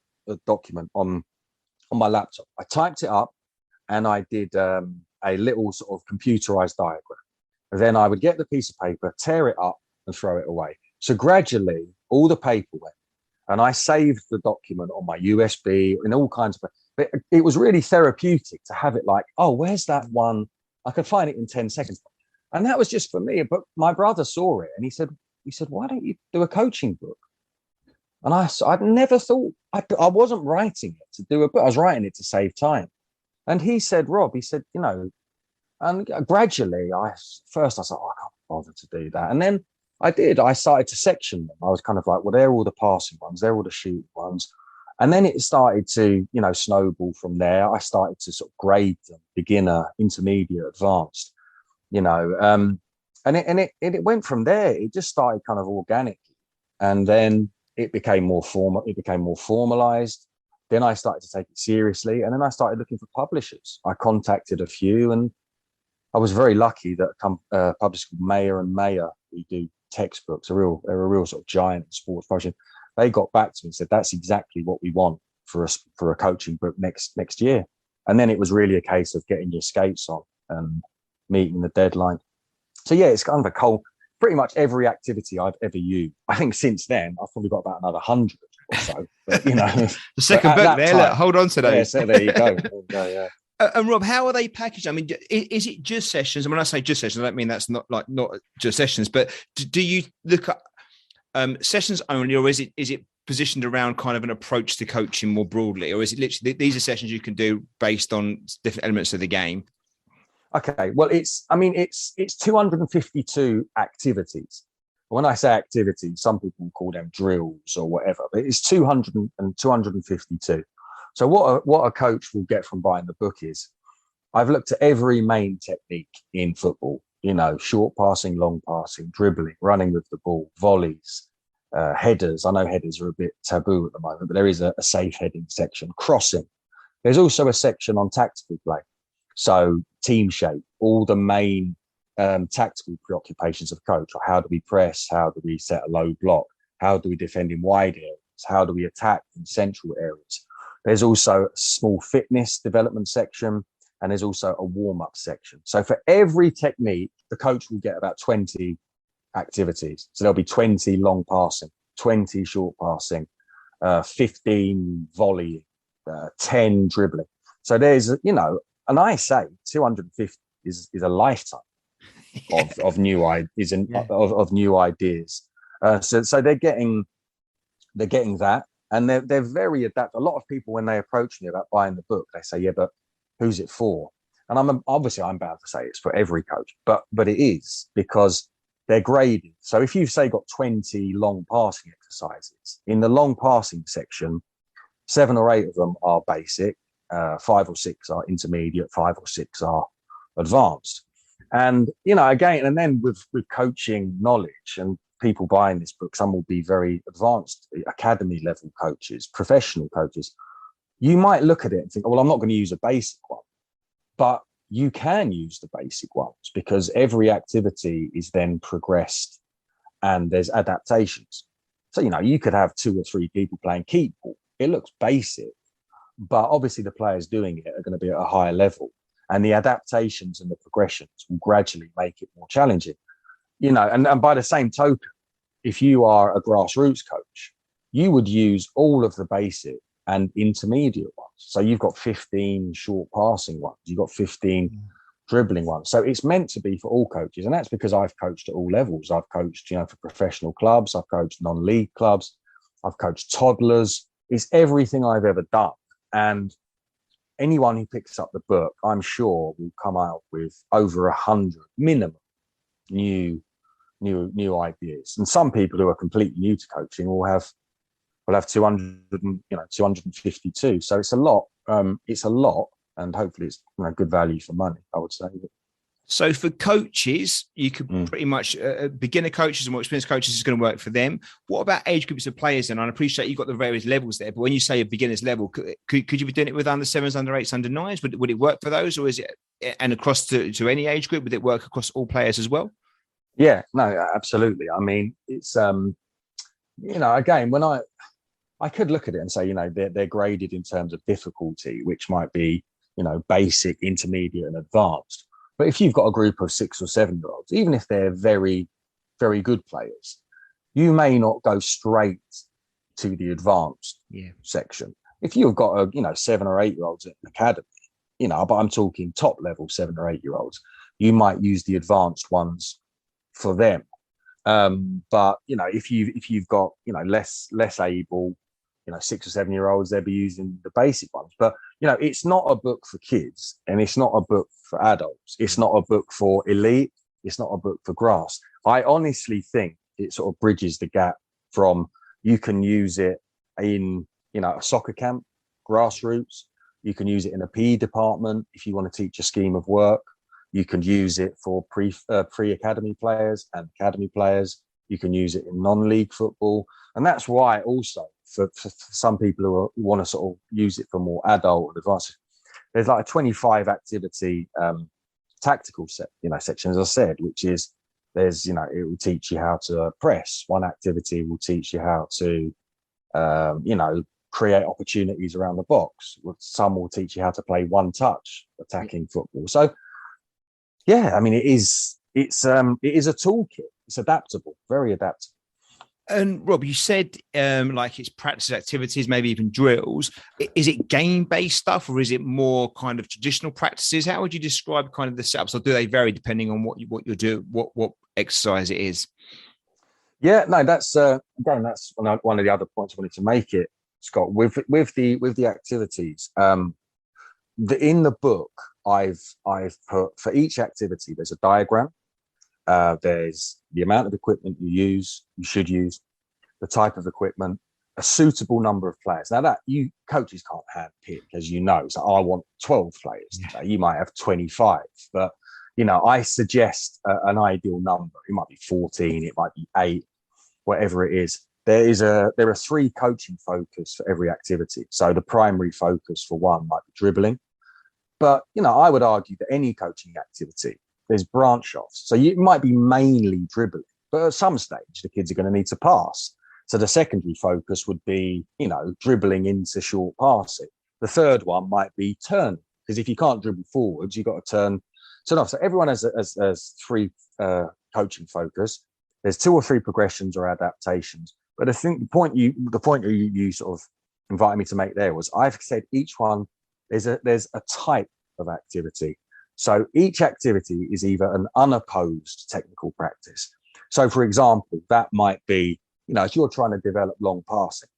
document on my laptop. I typed it up, and I did a little sort of computerized diagram. And then I would get the piece of paper, tear it up, and throw it away. So gradually, all the paper went, and I saved the document on my USB in all kinds of. But it was really therapeutic to have it like, oh, where's that one? I could find it in 10 seconds. And that was just for me. But my brother saw it, and he said, why don't you do a coaching book? And I'd never thought, I wasn't writing it to do a book. I was writing it to save time. And he said, Rob, and gradually I was like, oh, I can't bother to do that. And then I did. I started to section them. I was kind of like, well, they're all the passing ones. They're all the shooting ones. And then it started to, snowball from there. I started to sort of grade them, beginner, intermediate, advanced, and it went from there. It just started kind of organically. And then it became more formal. It became more formalized. Then I started to take it seriously. And then I started looking for publishers. I contacted a few, and I was very lucky that a publisher called Mayer and Mayer, who do textbooks, they're a real sort of giant in sports publishing. They got back to me and said, that's exactly what we want for a coaching book next year. And then it was really a case of getting your skates on and meeting the deadline. So yeah, it's kind of pretty much every activity I've ever used. I think since then, I've probably got about another 100 or so. But, the second book there, look, hold on to those. Yeah, so there you go. Yeah. And Rob, how are they packaged? I mean, is it just sessions? And when I say just sessions, I don't mean that's not just sessions, but do you look at sessions only, or is it positioned around kind of an approach to coaching more broadly, or is it literally these are sessions you can do based on different elements of the game? Okay, well, it's 252 activities. When I say activities, some people call them drills or whatever, but it's 252. So what a coach will get from buying the book is, I've looked at every main technique in football, short passing, long passing, dribbling, running with the ball, volleys, headers. I know headers are a bit taboo at the moment, but there is a safe heading section, crossing. There's also a section on tactical play. So team shape, all the main tactical preoccupations of coach. Like how do we press? How do we set a low block? How do we defend in wide areas? How do we attack in central areas? There's also a small fitness development section, and there's also a warm-up section. So for every technique, the coach will get about 20 activities. So there'll be 20 long passing, 20 short passing, 15 volleying, 10 dribbling. So there's, and I say 250 is a lifetime of new ideas of new ideas. So they're getting that, and they're very adaptable. A lot of people, when they approach me about buying the book, they say, "Yeah, but who's it for?" And I'm bound to say it's for every coach, but it is, because they're graded. So if you've, say, got 20 long passing exercises, in the long passing section, 7 or 8 of them are basic, 5 or 6 are intermediate, 5 or 6 are advanced. And, again, and then with coaching knowledge, and people buying this book, some will be very advanced academy level coaches, professional coaches. You might look at it and think, well, I'm not going to use a basic one, but you can use the basic ones, because every activity is then progressed and there's adaptations. So, you could have 2 or 3 people playing keep ball. It looks basic, but obviously the players doing it are going to be at a higher level, and the adaptations and the progressions will gradually make it more challenging. And by the same token, if you are a grassroots coach, you would use all of the basic and intermediate ones. So you've got 15 short passing ones, you've got 15 dribbling ones. So it's meant to be for all coaches. And that's because I've coached at all levels. I've coached, for professional clubs, I've coached non-league clubs, I've coached toddlers. It's everything I've ever done. And anyone who picks up the book, I'm sure, will come out with over 100 minimum new ideas. And some people who are completely new to coaching will have 252. So it's a lot. And hopefully it's good value for money, I would say. So for coaches, you could pretty much beginner coaches and more experienced coaches is going to work for them. What about age groups of players? And I appreciate you've got the various levels there, but when you say a beginner's level, could you be doing it with under 7s, under 8s, under 9s? Would it work for those, or is it, and across to any age group, would it work across all players as well? Yeah, no, absolutely. I mean, it's again, when I could look at it and say, they're graded in terms of difficulty, which might be, basic, intermediate, and advanced. But if you've got a group of 6 or 7-year-olds, even if they're very, very good players, you may not go straight to the advanced section. If you've got 7 or 8-year-olds at an academy, but I'm talking top level 7 or 8-year-olds, you might use the advanced ones for them. But if you've got less able 6 or 7-year-olds, they'll be using the basic ones. But it's not a book for kids, and it's not a book for adults. It's not a book for elite. It's not a book for grass. I honestly think it sort of bridges the gap from, you can use it in a soccer camp, grassroots. You can use it in a PE department if you want to teach a scheme of work. You can use it for pre-academy players and academy players. You can use it in non-league football. And that's why also for some people who want to sort of use it for more adult and advanced, there's like a 25 activity tactical section, as I said, which is, there's, it will teach you how to press. One activity will teach you how to, create opportunities around the box. Some will teach you how to play one touch attacking football. So, yeah, I mean, it is a toolkit. It's adaptable, very adaptable. And Rob, you said like it's practice activities, maybe even drills. Is it game-based stuff, or is it more kind of traditional practices? How would you describe kind of the setups, or do they vary depending on what you're doing, what exercise it is? Yeah, no, that's again, that's one of the other points I wanted to make it, Scott, with the activities. In the book, I've put, for each activity, there's a diagram. There's the amount of equipment you should use, the type of equipment, a suitable number of players. Now that coaches can't hand pick, as you know. So I want 12 players today. You might have 25, but I suggest an ideal number. It might be 14, it might be 8, whatever it is. There are 3 coaching focus for every activity. So the primary focus for one might be dribbling, but I would argue that any coaching activity, there's branch offs. So it might be mainly dribbling, but at some stage the kids are going to need to pass. So the secondary focus would be, dribbling into short passing. The third one might be turn, because if you can't dribble forwards, you've got to turn off. So everyone has three coaching focus. There's 2 or 3 progressions or adaptations. But I think the point you sort of invited me to make there was, I've said each one, there's a type of activity. So each activity is either an unopposed technical practice. So for example, that might be, if you're trying to develop long passing,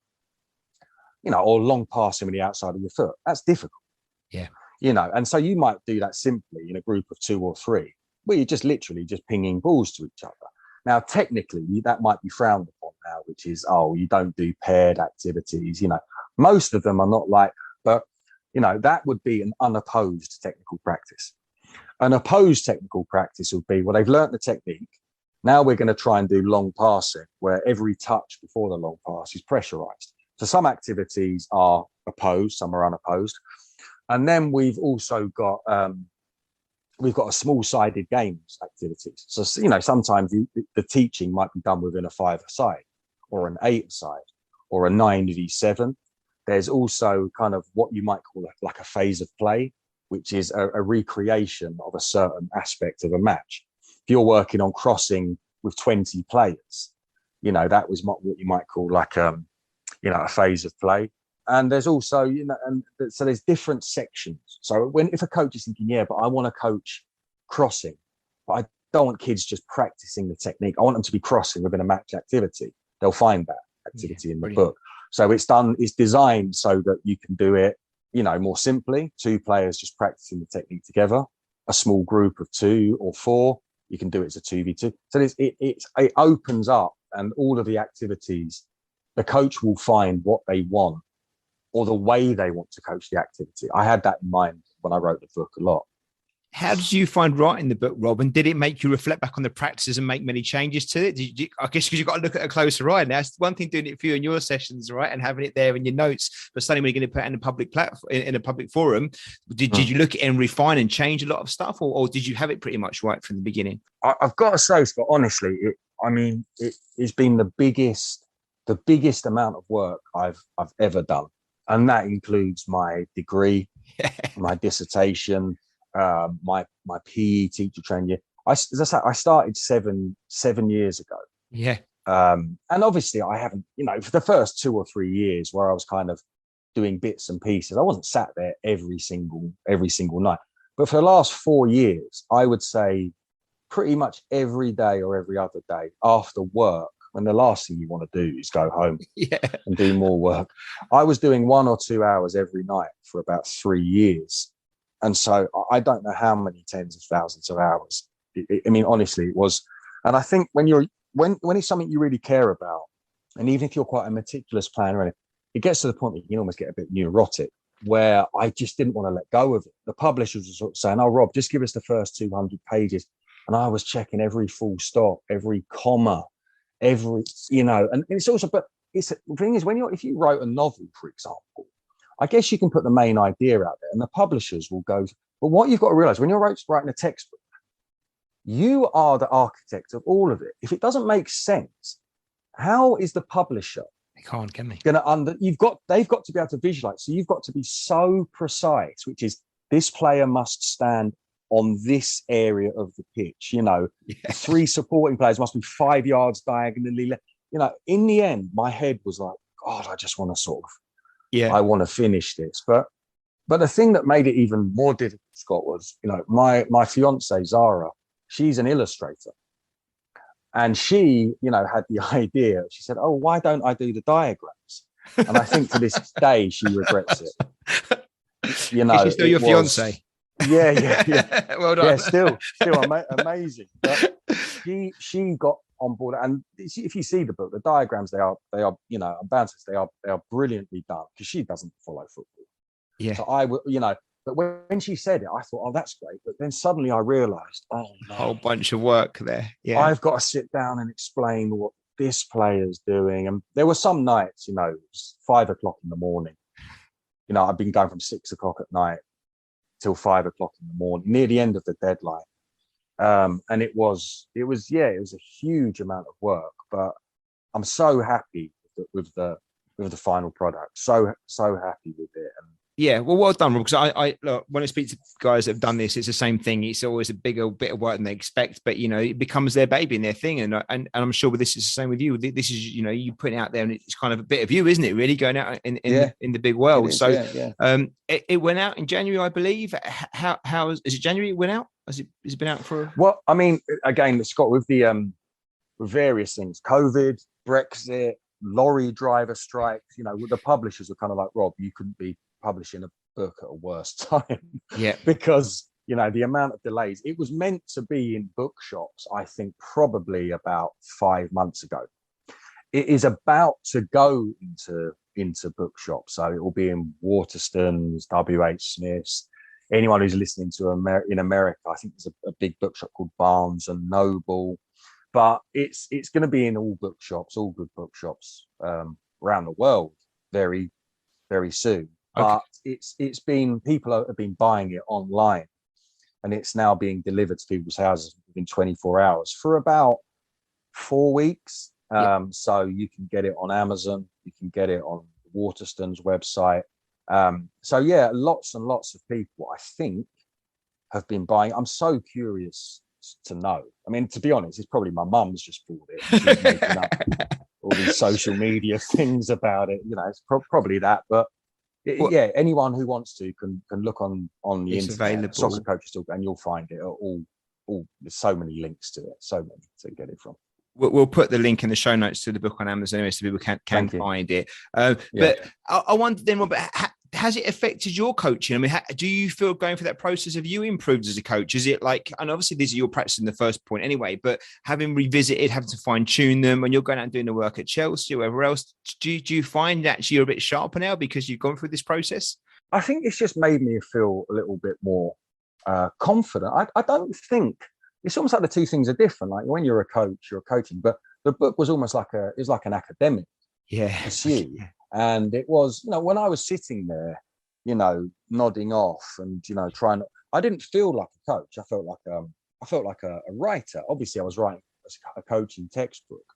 or long passing with the outside of your foot, that's difficult. Yeah. And so you might do that simply in a group of 2 or 3, where you're just literally just pinging balls to each other. Now, technically, that might be frowned upon now, which is, you don't do paired activities. Most of them are not like, but, that would be an unopposed technical practice. An opposed technical practice would be, well, they've learnt the technique. Now we're going to try and do long passing, where every touch before the long pass is pressurized. So some activities are opposed, some are unopposed. And then we've also got a small-sided games activities. So, sometimes the teaching might be done within a 5-a-side or an 8-a-side or a 9v7. There's also kind of what you might call like a phase of play, which is a recreation of a certain aspect of a match. If you're working on crossing with 20 players, that was what you might call like, a phase of play. And there's also, so there's different sections. So if a coach is thinking, but I want to coach crossing, but I don't want kids just practicing the technique. I want them to be crossing within a match activity. They'll find that activity in the book. So it's designed so that you can do it, more simply. 2 players just practicing the technique together. A small group of 2 or 4, you can do it as a 2v2. So it opens up, and all of the activities, the coach will find what they want, or the way they want to coach the activity. I had that in mind when I wrote the book a lot. How did you find writing the book, Rob? And did it make you reflect back on the practices and make many changes to it? I guess because you've got to look at a closer eye now. It's one thing doing it for you in your sessions, right, and having it there in your notes, but suddenly when you're going to put it in a public platform, in a public forum, did you look at it and refine and change a lot of stuff, or did you have it pretty much right from the beginning? I've got to say, Scott, honestly, it's been the biggest amount of work I've ever done. And that includes my degree, my dissertation, my PE teacher training year. As I said, I started seven years ago. Yeah. And obviously I haven't, for the first 2 or 3 years where I was kind of doing bits and pieces, I wasn't sat there every single night. But for the last 4 years, I would say pretty much every day or every other day after work, when the last thing you want to do is go home and do more work. I was doing 1 or 2 hours every night for about 3 years. And so I don't know how many tens of thousands of hours. Honestly, it was. And I think when it's something you really care about, and even if you're quite a meticulous planner, it gets to the point that you can almost get a bit neurotic, where I just didn't want to let go of it. The publishers were sort of saying, Rob, just give us the first 200 pages. And I was checking every full stop, every comma, and it's also, but the thing is, if you wrote a novel, for example, I guess you can put the main idea out there and the publishers will go, but what you've got to realize when you're writing a textbook, you are the architect of all of it. If it doesn't make sense, how is the publisher? They can't, can they? They've got to be able to visualize. So you've got to be so precise, which is this player must stand on this area of the pitch, 3 supporting players must be 5 yards diagonally. In the end, my head was like, God, I just want to I want to finish this. But the thing that made it even more difficult, Scott, was, my fiance, Zara, she's an illustrator. And she, had the idea. She said, why don't I do the diagrams? And I think to this day, she regrets it. She's still your fiance. Yeah. Well done. Yeah, still amazing. But she got on board, and if you see the book, the diagrams, they are, I'm bound to say they are brilliantly done, because she doesn't follow football. Yeah. So I would, but when she said it, I thought, that's great. But then suddenly I realised, a whole bunch of work there. Yeah. I've got to sit down and explain what this player's doing. And there were some nights, it was 5 o'clock in the morning. I've been going from 6 o'clock at night till 5 o'clock in the morning, near the end of the deadline. And it was a huge amount of work, but I'm so happy with the final product. So happy with it. And yeah, well done, Rob. Because I look, when I speak to guys that have done this, it's the same thing. It's always a bigger bit of work than they expect, but it becomes their baby and their thing. And I'm sure with this is the same with you. This is you putting it out there, and it's kind of a bit of you, isn't it? Really going out in the big world. Is, so yeah. It went out in January, I believe. How is it? January it went out? Has it been out for? Well, I mean, again, Scott, with the with various things, COVID, Brexit, lorry driver strikes. The publishers were kind of like, Rob, you couldn't be publishing a book at a worse time. Yeah. Because the amount of delays. It was meant to be in bookshops, I think, probably about 5 months ago. It is about to go into bookshops, so it will be in Waterstones, WH Smith's. Anyone who's listening to in America, I think there's a big bookshop called Barnes and Noble, but it's going to be in all bookshops, all good bookshops around the world very, very soon. Okay. But people have been buying it online, and it's now being delivered to people's houses within 24 hours for about 4 weeks. So you can get it on Amazon, you can get it on Waterstone's website. So yeah, lots and lots of people, I think, have been buying. I'm so curious to know. I mean, to be honest, it's probably my mum's just bought it. She's making up all these social media things about it. It's probably that. But yeah, anyone who wants to can look on the internet, available. Soccer Coaches Talk, and you'll find it. All there's so many links to it, so many to get it from. We'll put the link in the show notes to the book on Amazon anyway, so people can find it. But I wonder then, Robert, has it affected your coaching? I mean, do you feel going through that process, have you improved as a coach? Is it like, and obviously these are your practices in the first point anyway, but having revisited, having to fine tune them, when you're going out and doing the work at Chelsea or wherever else, do you find that you're a bit sharper now because you've gone through this process? I think it's just made me feel a little bit more confident. I don't think it's almost like the two things are different. Like when you're a coach, you're coaching, but the book was almost like an academic pursuit. Yeah. And it was, when I was sitting there, nodding off and, I didn't feel like a coach. I felt like a writer. Obviously I was writing a coaching textbook,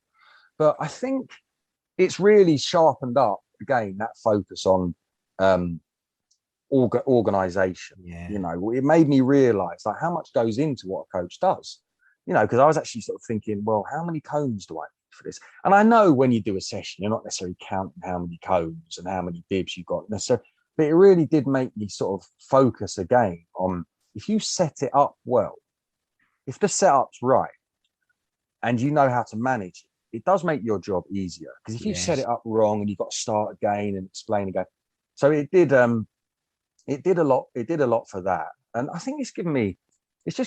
but I think it's really sharpened up again, that focus on, organization. It made me realize like how much goes into what a coach does, because I was actually sort of thinking, well, how many cones do I need for this? And I know when you do a session, you're not necessarily counting how many cones and how many dibs you got necessarily, but it really did make me sort of focus again on, if you set it up well, if the setup's right and you know how to manage it, it does make your job easier. Because if you set it up wrong and you've got to start again and explain again, so it did a lot. It did a lot for that, and I think it's just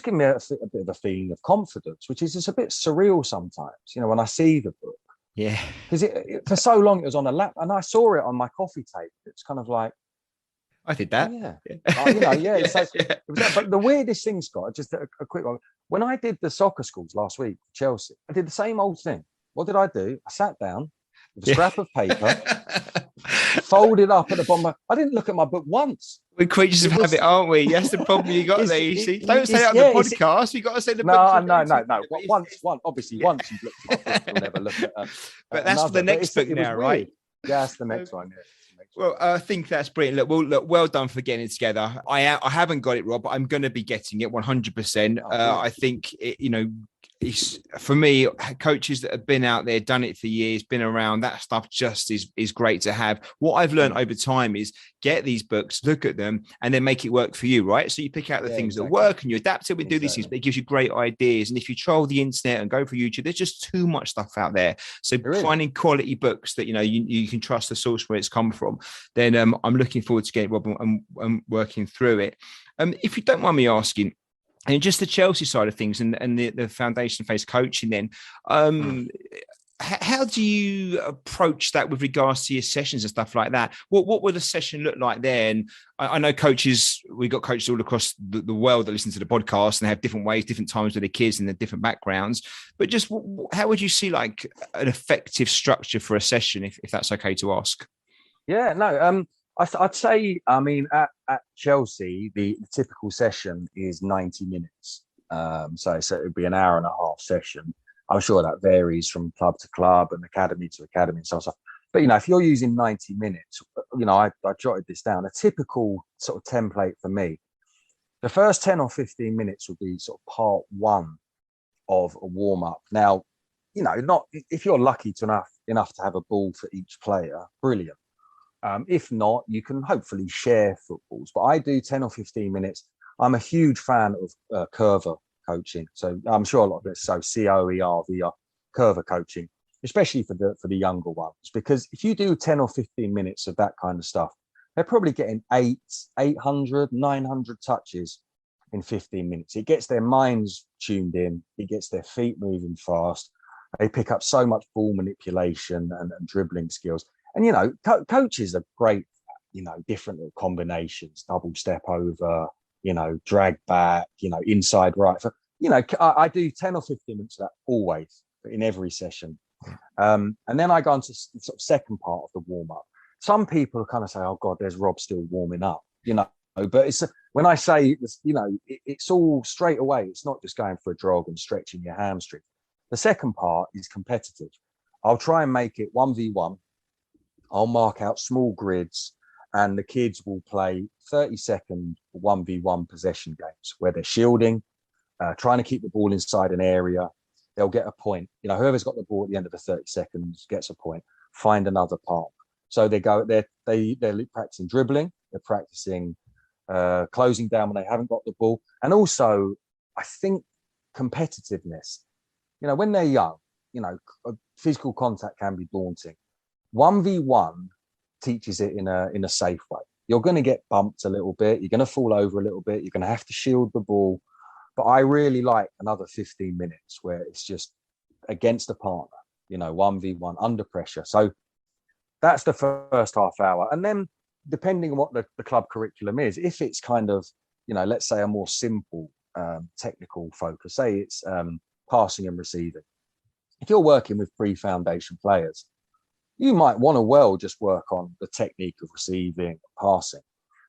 given me a bit of a feeling of confidence, which is just a bit surreal sometimes. When I see the book, because it for so long it was on a lap, and I saw it on my coffee table. It's kind of like I did that. But the weirdest thing, Scott, just a quick one. When I did the soccer schools last week, Chelsea, I did the same old thing. What did I do? I sat down with a scrap of paper. Folded up at the bottom. I didn't look at my book once. We're creatures of habit, aren't we? That's the problem you got there. You see, don't say that on the podcast. You got to say the book. No. Once you've looked at my book, you'll never look at. But that's for the next book now, right? Yeah, that's the next one. Well, I think that's brilliant. Look, well done for getting it together. I haven't got it, Rob, but I'm going to be getting it 100%. I think it's for me, coaches that have been out there, done it for years, been around, that stuff just is great to have. What I've learned over time is get these books, look at them, and then make it work for you, right? So you pick out the things that work and you adapt it. We do these things, but it gives you great ideas. And if you troll the internet and go for YouTube, there's just too much stuff out there. So finding quality books that you can trust the source where it's come from, then I'm looking forward to getting Rob and working through it. If you don't mind me asking, and just the Chelsea side of things and the foundation phase coaching, then how do you approach that with regards to your sessions and stuff like that? What would a session look like there? And I know coaches, we've got coaches all across the world that listen to the podcast and have different ways, different times with their kids and their different backgrounds. But just how would you see like an effective structure for a session, if that's okay to ask? Yeah, no, I'd say, I mean, at Chelsea, the typical session is 90 minutes. So it would be an hour and a half session. I'm sure that varies from club to club and academy to academy and so on. But, if you're using 90 minutes, I jotted this down. A typical sort of template for me, the first 10 or 15 minutes will be sort of part one of a warm up. Now, not if you're lucky enough to have a ball for each player, brilliant. If not, you can hopefully share footballs. But I do 10 or 15 minutes. I'm a huge fan of curver coaching. So I'm sure a lot of it. So COERVR, curver coaching, especially for the younger ones, because if you do 10 or 15 minutes of that kind of stuff, they're probably getting 800, 900 touches in 15 minutes. It gets their minds tuned in. It gets their feet moving fast. They pick up so much ball manipulation and dribbling skills. And, coaches are great, different little combinations, double step over, drag back, inside right. I do 10 or 15 minutes of that always in every session. And then I go on to the sort of second part of the warm up. Some people kind of say, oh God, there's Rob still warming up, but it's when I say, it's all straight away. It's not just going for a jog and stretching your hamstring. The second part is competitive. I'll try and make it 1v1. I'll mark out small grids and the kids will play 30-second 1v1 possession games where they're shielding, trying to keep the ball inside an area. They'll get a point. Whoever's got the ball at the end of the 30 seconds gets a point. Find another part. So they're practicing dribbling. They're practicing closing down when they haven't got the ball. And also, I think competitiveness. When they're young, physical contact can be daunting. 1v1 teaches it in a safe way. You're going to get bumped a little bit. You're going to fall over a little bit. You're going to have to shield the ball. But I really like another 15 minutes where it's just against a partner, 1v1 under pressure. So that's the first half hour. And then depending on what the club curriculum is, if it's kind of, let's say a more simple technical focus, say it's passing and receiving. If you're working with pre-foundation players, you might want to just work on the technique of receiving, passing.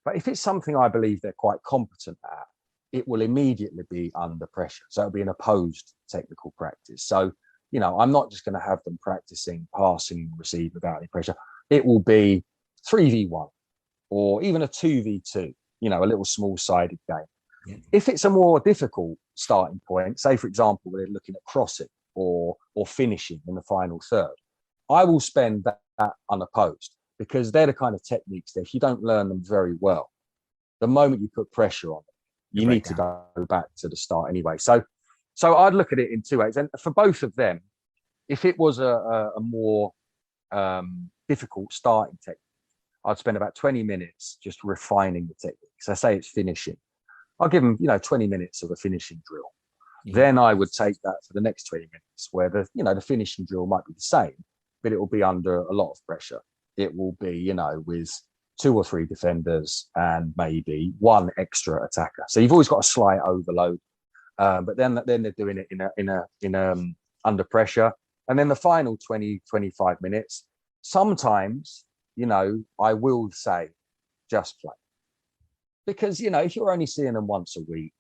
But if it's something I believe they're quite competent at, it will immediately be under pressure. So it'll be an opposed technical practice. So, I'm not just going to have them practicing passing and receive without any pressure. It will be 3v1 or even a 2v2, a little small-sided game. Yeah. If it's a more difficult starting point, say, for example, we're looking at crossing or finishing in the final third, I will spend that unopposed because they're the kind of techniques that if you don't learn them very well, the moment you put pressure on it, you need to go back to the start anyway. So I'd look at it in two ways. And for both of them, if it was a more difficult starting technique, I'd spend about 20 minutes just refining the technique. So say it's finishing. I'll give them, 20 minutes of a finishing drill. Yeah. Then I would take that for the next 20 minutes where the finishing drill might be the same, but it will be under a lot of pressure. It will be, with 2 or 3 defenders and maybe 1 extra attacker. So you've always got a slight overload, but then they're doing it in under pressure. And then the final 20, 25 minutes, sometimes, I will say just play. Because, if you're only seeing them once a week,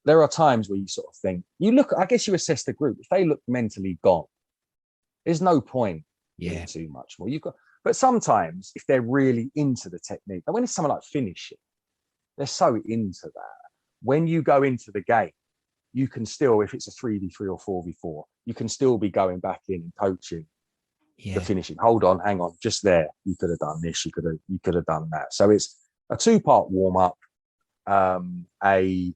there are times where you sort of think, I guess you assess the group. If they look mentally gone, there's no point in too much more. But sometimes if they're really into the technique, and when it's something like finishing, they're so into that. When you go into the game, you can still, if it's a 3v3 or 4v4, you can still be going back in and coaching the finishing. Hold on, hang on, just there. You could have done this. You could have done that. So it's a 2-part warm up, a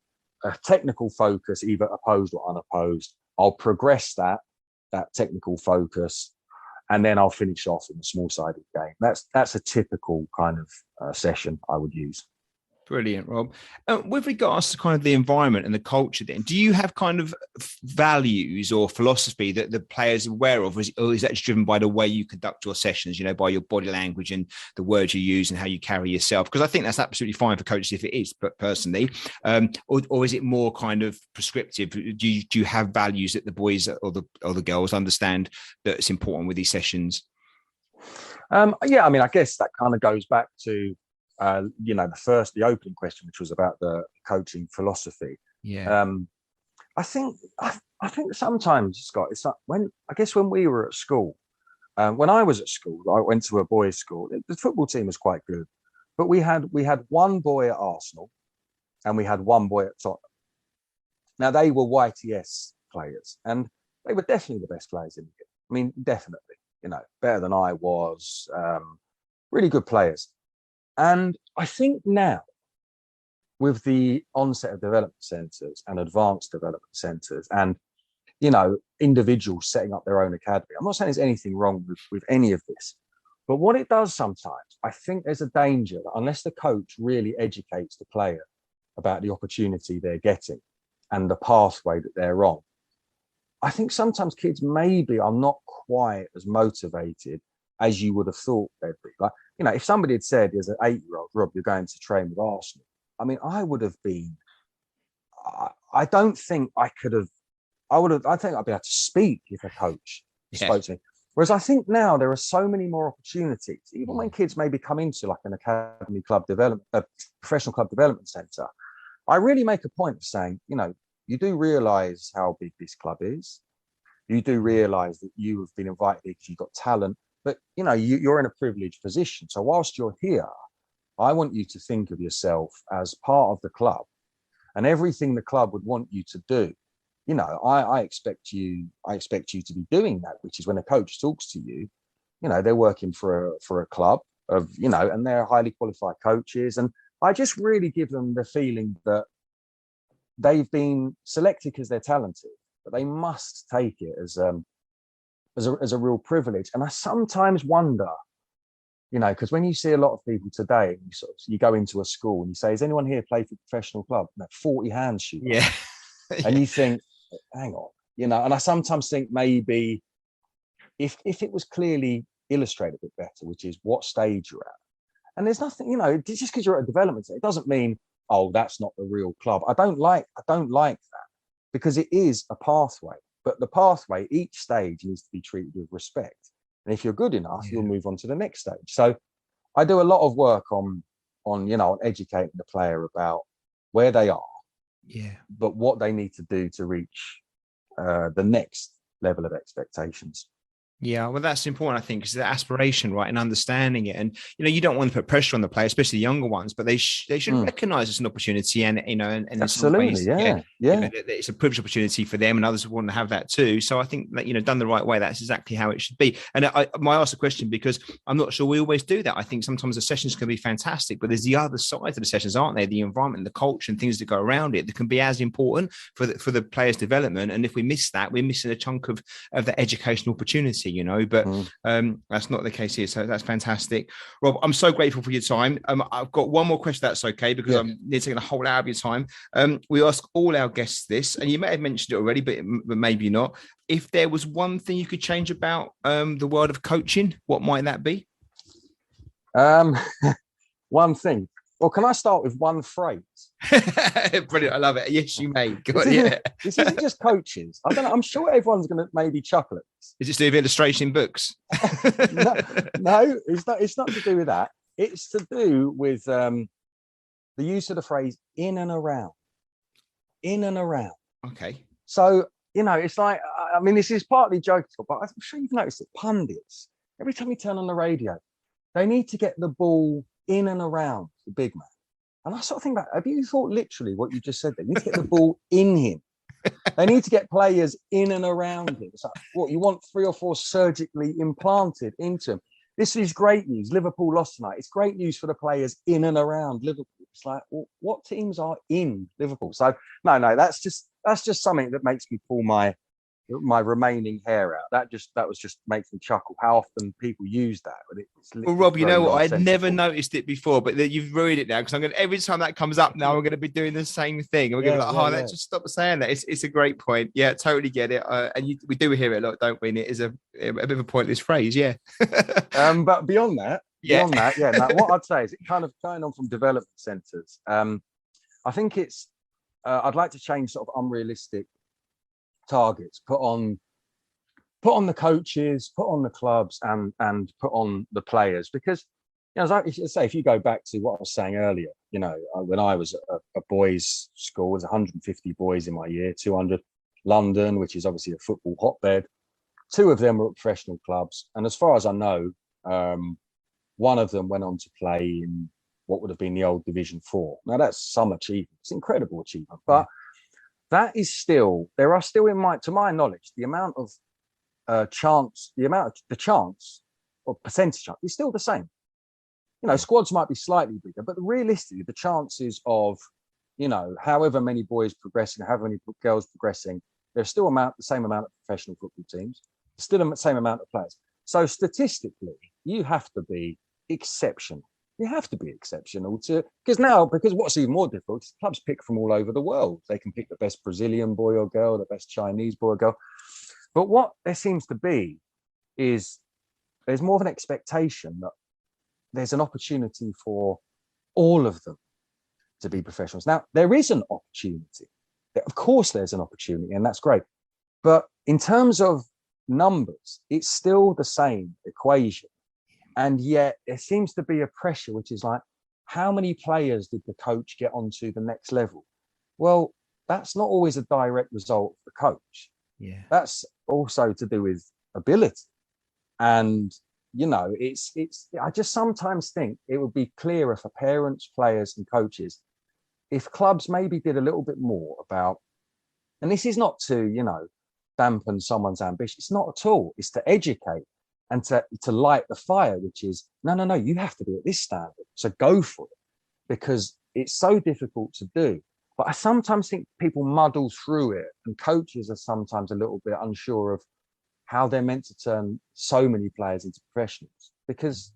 technical focus, either opposed or unopposed. I'll progress that technical focus, and then I'll finish off in a small-sided game. That's a typical kind of session I would use. Brilliant, Rob. With regards to kind of the environment and the culture, then, do you have kind of values or philosophy that the players are aware of, or is that just driven by the way you conduct your sessions, by your body language and the words you use and how you carry yourself? Because I think that's absolutely fine for coaches if it is, but personally, or is it more kind of prescriptive? Do you have values that the boys or the girls understand that it's important with these sessions? I guess that kind of goes back to the opening question, which was about the coaching philosophy. Yeah. I think I think sometimes, Scott, it's like when we were at school, when I was at school, I went to a boys' school. The football team was quite good, but we had one boy at Arsenal, and we had one boy at Tottenham. Now they were YTS players, and they were definitely the best players in the game. I mean, definitely, better than I was. Really good players, and I think now, with the onset of development centres and advanced development centres, and individuals setting up their own academy. I'm not saying there's anything wrong with any of this, but what it does sometimes, I think there's a danger that unless the coach really educates the player about the opportunity they're getting and the pathway that they're on, I think sometimes kids maybe are not quite as motivated as you would have thought they'd be. Like, if somebody had said as an 8-year-old, Rob, you're going to train with Arsenal, I mean, I would have been, I don't think I could have, I think I'd be able to speak if a coach spoke to me. Whereas I think now there are so many more opportunities, even when kids maybe come into like an academy club development, a professional club development centre. I really make a point of saying, you do realise how big this club is. You do realise that you have been invited because you've got talent, but you're in a privileged position. So whilst you're here, I want you to think of yourself as part of the club, and everything the club would want you to do. I expect you to be doing that, which is when a coach talks to you, they're working for a club of, and they're highly qualified coaches. And I just really give them the feeling that they've been selected because they're talented, but they must take it as a real privilege. And I sometimes wonder, because when you see a lot of people today, you go into a school and you say, "Has anyone here played for a professional club?" And 40 hands shoot up. Yeah. And you think, hang on, and I sometimes think maybe if it was clearly illustrated a bit better, which is what stage you're at. And there's nothing, just because you're at a development, it doesn't mean, oh, that's not the real club. I don't like that, because it is a pathway. But the pathway, each stage needs to be treated with respect. And if you're good enough, you'll move on to the next stage. So I do a lot of work on educating the player about where they are, but what they need to do to reach the next level of expectations. Yeah, well, that's important, I think, because the aspiration, right, and understanding it, and you don't want to put pressure on the player, especially the younger ones, but they should recognise it's an opportunity, and and absolutely, in some ways, it's a privileged opportunity for them, and others want to have that too. So I think that done the right way, that's exactly how it should be. And I ask a question because I'm not sure we always do that. I think sometimes the sessions can be fantastic, but there's the other side of the sessions, aren't there? The environment, the culture, and things that go around it that can be as important for the player's development. And if we miss that, we're missing a chunk of the educational opportunity. But that's not the case here. So that's fantastic. Rob, I'm so grateful for your time. I've got one more question, that's okay, because I'm nearly taking a whole hour of your time. We ask all our guests this, and you may have mentioned it already, but maybe not. If there was one thing you could change about the world of coaching, what might that be? One thing. Well, can I start with one phrase? Brilliant. I love it. Yes, you may. This isn't just coaches. I don't know. I'm sure everyone's going to maybe chuckle at this. Is it to do with illustration books? No, it's not to do with that. It's to do with the use of the phrase in and around. In and around. Okay. So, it's like, I mean, this is partly joking, but I'm sure you've noticed that pundits, every time you turn on the radio, they need to get the ball in and around the big man. And I sort of think about, have you thought literally what you just said there? You need to get the ball in him. They need to get players in and around him. It's like, what, you want 3 or 4 surgically implanted into him? This is great news. Liverpool lost tonight. It's great news for the players in and around Liverpool. It's like, well, what teams are in Liverpool? So no, that's just something that makes me pull my remaining hair out. That was just makes me chuckle how often people use that. Well, Rob, you know what? I'd never noticed it before, but you've ruined it now, because every time that comes up now, I'm going to be doing the same thing. We're going to be like, let's just stop saying that. It's a great point. Yeah, totally get it. And we do hear it a lot, don't we? And it is a bit of a pointless phrase. Yeah. But beyond that, what I'd say is, it kind of going on from development centres. I think it's, I'd like to change sort of unrealistic targets, put on the coaches, put on the clubs, and put on the players, because as I say, if you go back to what I was saying earlier, when I was at a boys' school, there was 150 boys in my year, 200 London, which is obviously a football hotbed. 2 of them were at professional clubs. And as far as I know, one of them went on to play in what would have been the old Division 4. Now, that's some achievement. It's incredible achievement. But that is still, there are still, to my knowledge, the amount of chance or percentage chance is still the same. Squads might be slightly bigger, but realistically, the chances of, however many boys progressing, however many girls progressing, there's still the same amount of professional football teams, still the same amount of players. So statistically, you have to be exceptional. You have to be exceptional because what's even more difficult is clubs pick from all over the world. They can pick the best Brazilian boy or girl, the best Chinese boy or girl. But what there seems to be is there's more of an expectation that there's an opportunity for all of them to be professionals. Now, there is an opportunity. Of course, there's an opportunity, and that's great. But in terms of numbers, it's still the same equation. And yet there seems to be a pressure, which is like, how many players did the coach get onto the next level? Well, that's not always a direct result of the coach. Yeah. That's also to do with ability. And, I just sometimes think it would be clearer for parents, players and coaches if clubs maybe did a little bit more about, and this is not to, dampen someone's ambition. It's not at all. It's to educate and to light the fire, which is, no, you have to be at this standard. So go for it, because it's so difficult to do. But I sometimes think people muddle through it, and coaches are sometimes a little bit unsure of how they're meant to turn so many players into professionals, because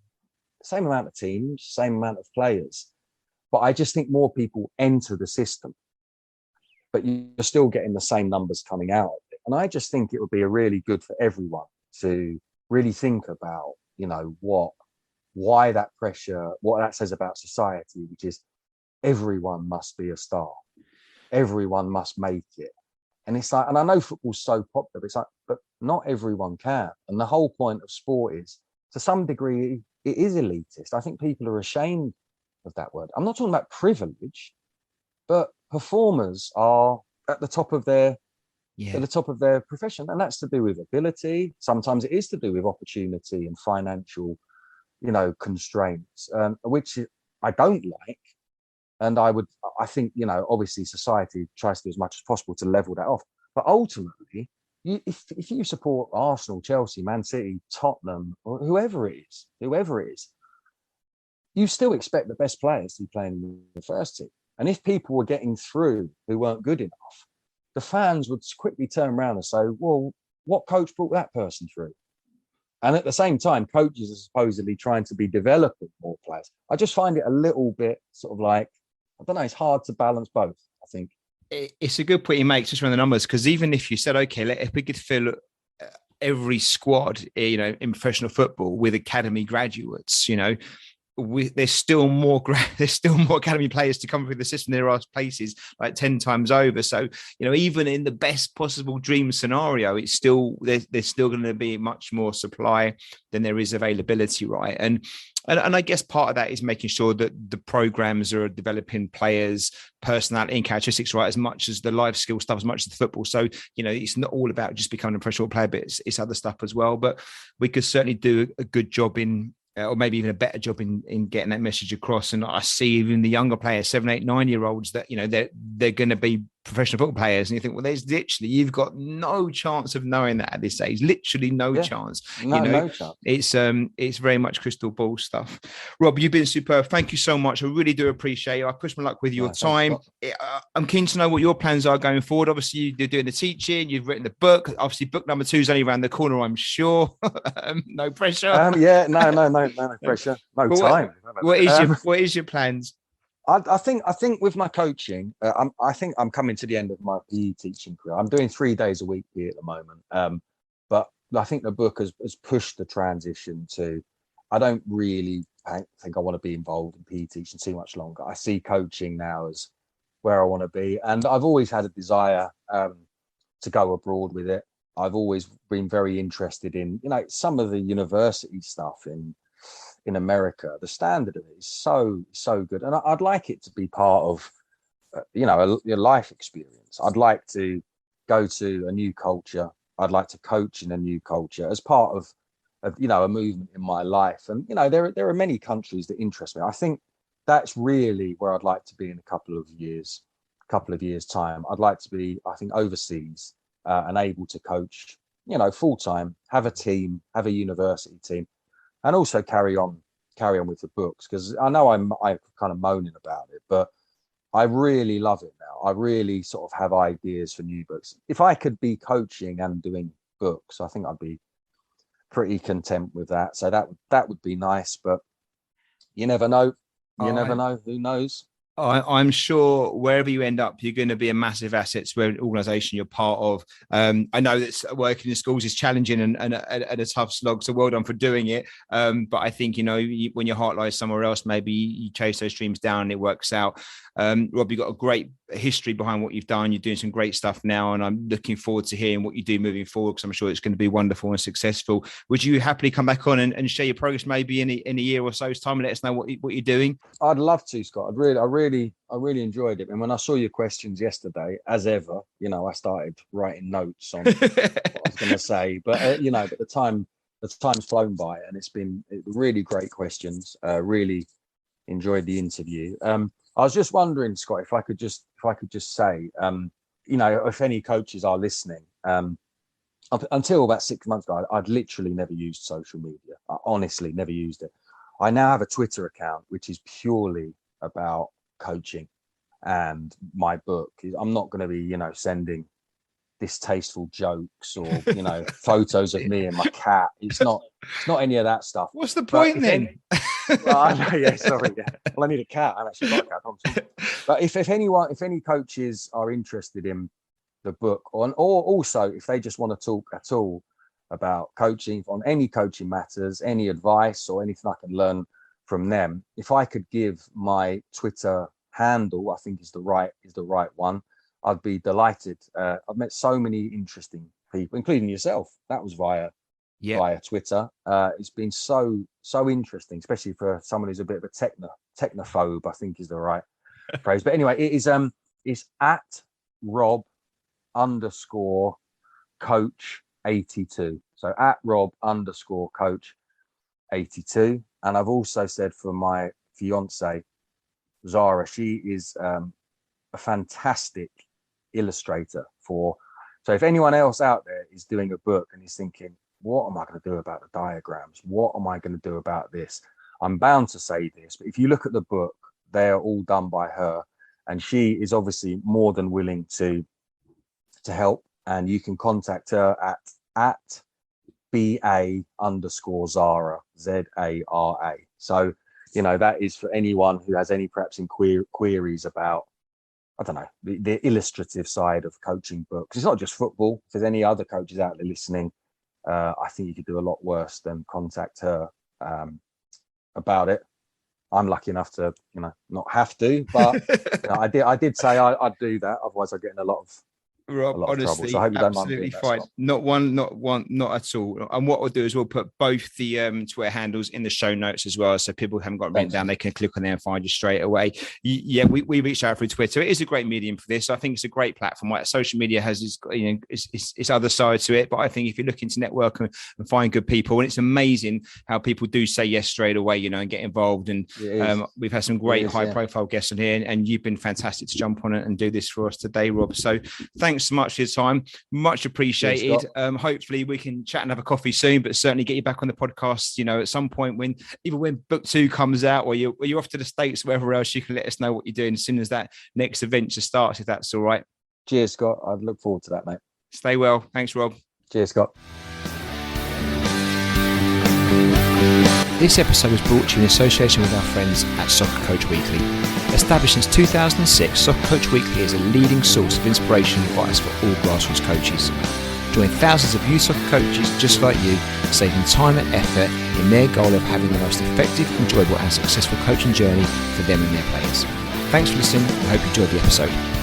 same amount of teams, same amount of players. But I just think more people enter the system, but you're still getting the same numbers coming out of it. And I just think it would be really good for everyone to really think about, why that pressure, what that says about society, which is everyone must be a star. Everyone must make it. And it's like, and I know football's so popular, but it's like, but not everyone can. And the whole point of sport is, to some degree, it is elitist. I think people are ashamed of that word. I'm not talking about privilege, but performers are at the top of their profession, and that's to do with ability. Sometimes it is to do with opportunity and financial, constraints, which I don't like. And I think, obviously society tries to do as much as possible to level that off. But ultimately, if you support Arsenal, Chelsea, Man City, Tottenham, or whoever it is, you still expect the best players to be playing in the first team. And if people were getting through who weren't good enough, the fans would quickly turn around and say, well, what coach brought that person through? And at the same time, coaches are supposedly trying to be developing more players. I just find it a little bit sort of like, I don't know, it's hard to balance both, I think. It's a good point you make just around the numbers, because even if you said, okay, if we could fill every squad, in professional football with academy graduates, there's still more academy players to come through the system. There are places like 10 times over. So, even in the best possible dream scenario, it's still, there's still going to be much more supply than there is availability, right? And I guess part of that is making sure that the programs are developing players' personality and characteristics, right, as much as the life skill stuff, as much as the football. So, it's not all about just becoming a professional player, but it's other stuff as well. But we could certainly do a good job in, or maybe even a better job in getting that message across. And I see even the younger players, 7, 8, 9-year-olds, that, they're going to be professional football players. And you think, well, you've got no chance of knowing that at this age, literally no chance. No chance. It's very much crystal ball stuff. Rob, you've been superb. Thank you so much. I really do appreciate it. I push my luck with your time. I'm keen to know what your plans are going forward. Obviously, you're doing the teaching, you've written the book. Obviously, book number 2 is only around the corner, I'm sure. No pressure. No pressure. No time. What is your plans? I think with my coaching, I think I'm coming to the end of my PE teaching career. I'm doing 3 days a week here at the moment. But I think the book has pushed the transition to, I don't really think I want to be involved in PE teaching too much longer. I see coaching now as where I want to be. And I've always had a desire to go abroad with it. I've always been very interested in, some of the university stuff in America. The standard of it is so good, and I'd like it to be part of your life experience. I'd like to go to a new culture. I'd like to coach in a new culture as part of a movement in my life. And there are many countries that interest me. I think that's really where I'd like to be in a couple of years time. I'd like to be, I think, overseas and able to coach, full time, have a team, have a university team, and also carry on with the books, because I know I'm kind of moaning about it, but I really love it now. I really sort of have ideas for new books. If I could be coaching and doing books, I think I'd be pretty content with that. So that would be nice, but you never know. Never know. Who knows? I'm sure wherever you end up, you're going to be a massive asset to an organisation you're part of. I know that working in schools is challenging and a tough slog, so well done for doing it. But I think, when your heart lies somewhere else, maybe you chase those dreams down and it works out. Rob, you've got a great history behind what you've done. You're doing some great stuff now, and I'm looking forward to hearing what you do moving forward, because I'm sure it's going to be wonderful and successful. Would you happily come back on and share your progress maybe in a year or so's time and let us know what you're doing? I'd love to, Scott. I really enjoyed it. And when I saw your questions yesterday, as ever, I started writing notes on what I was going to say. But but the time's flown by, and it's been really great questions. Really enjoyed the interview. I was just wondering, Scott, if I could just say, if any coaches are listening, up until about 6 months ago, I'd literally never used social media. I honestly never used it. I now have a Twitter account, which is purely about coaching and my book. I'm not going to be, sending distasteful jokes or, photos of me and my cat. It's not any of that stuff. What's the point then? Sorry. Yeah. Well, I need a cat. I've actually got a cat. But if any coaches are interested in the book, or also if they just want to talk at all about coaching on any coaching matters, any advice or anything I can learn from them, if I could give my Twitter handle, I think is the right one, I'd be delighted. I've met so many interesting people, including yourself. That was via Twitter. It's been so interesting, especially for someone who's a bit of a technophobe, I think is the right phrase. But anyway, it is it's at Rob _ coach 82. So at Rob _ coach 82. And I've also said for my fiance, Zara, she is a fantastic illustrator so if anyone else out there is doing a book and is thinking, what am I going to do about the diagrams? What am I going to do about this? I'm bound to say this, but if you look at the book, they're all done by her, and she is obviously more than willing to help. And you can contact her at BA _ Zara, ZARA. So, that is for anyone who has any perhaps queries about, I don't know, the illustrative side of coaching books. It's not just football. If there's any other coaches out there listening, I think you could do a lot worse than contact her about it. I'm lucky enough to, not have to, but I did say I'd do that. Otherwise, I'd get in a lot of Rob, honestly, so I hope you don't absolutely mind fine. Not at all. And what we'll do is we'll put both the Twitter handles in the show notes as well, so people who haven't got it written down, they can click on there and find you straight away. Yeah, we reached out through Twitter. It is a great medium for this. I think it's a great platform. Like, social media has its other side to it, but I think if you're looking to network and find good people, and it's amazing how people do say yes straight away, and get involved. And we've had some great high-profile guests on here, and you've been fantastic to jump on it and do this for us today, Rob. So thanks so much for your time. Much appreciated. Hopefully we can chat and have a coffee soon, but certainly get you back on the podcast, at some point when book 2 comes out, or you're off to the States, wherever else, you can let us know what you're doing as soon as that next adventure starts, if that's all right. Cheers, Scott. I'd look forward to that, mate. Stay well. Thanks, Rob. Cheers, Scott. This episode was brought to you in association with our friends at Soccer Coach Weekly. Established since 2006, Soccer Coach Weekly is a leading source of inspiration and advice for all grassroots coaches. Join thousands of youth soccer coaches just like you, saving time and effort in their goal of having the most effective, enjoyable and successful coaching journey for them and their players. Thanks for listening. I hope you enjoyed the episode.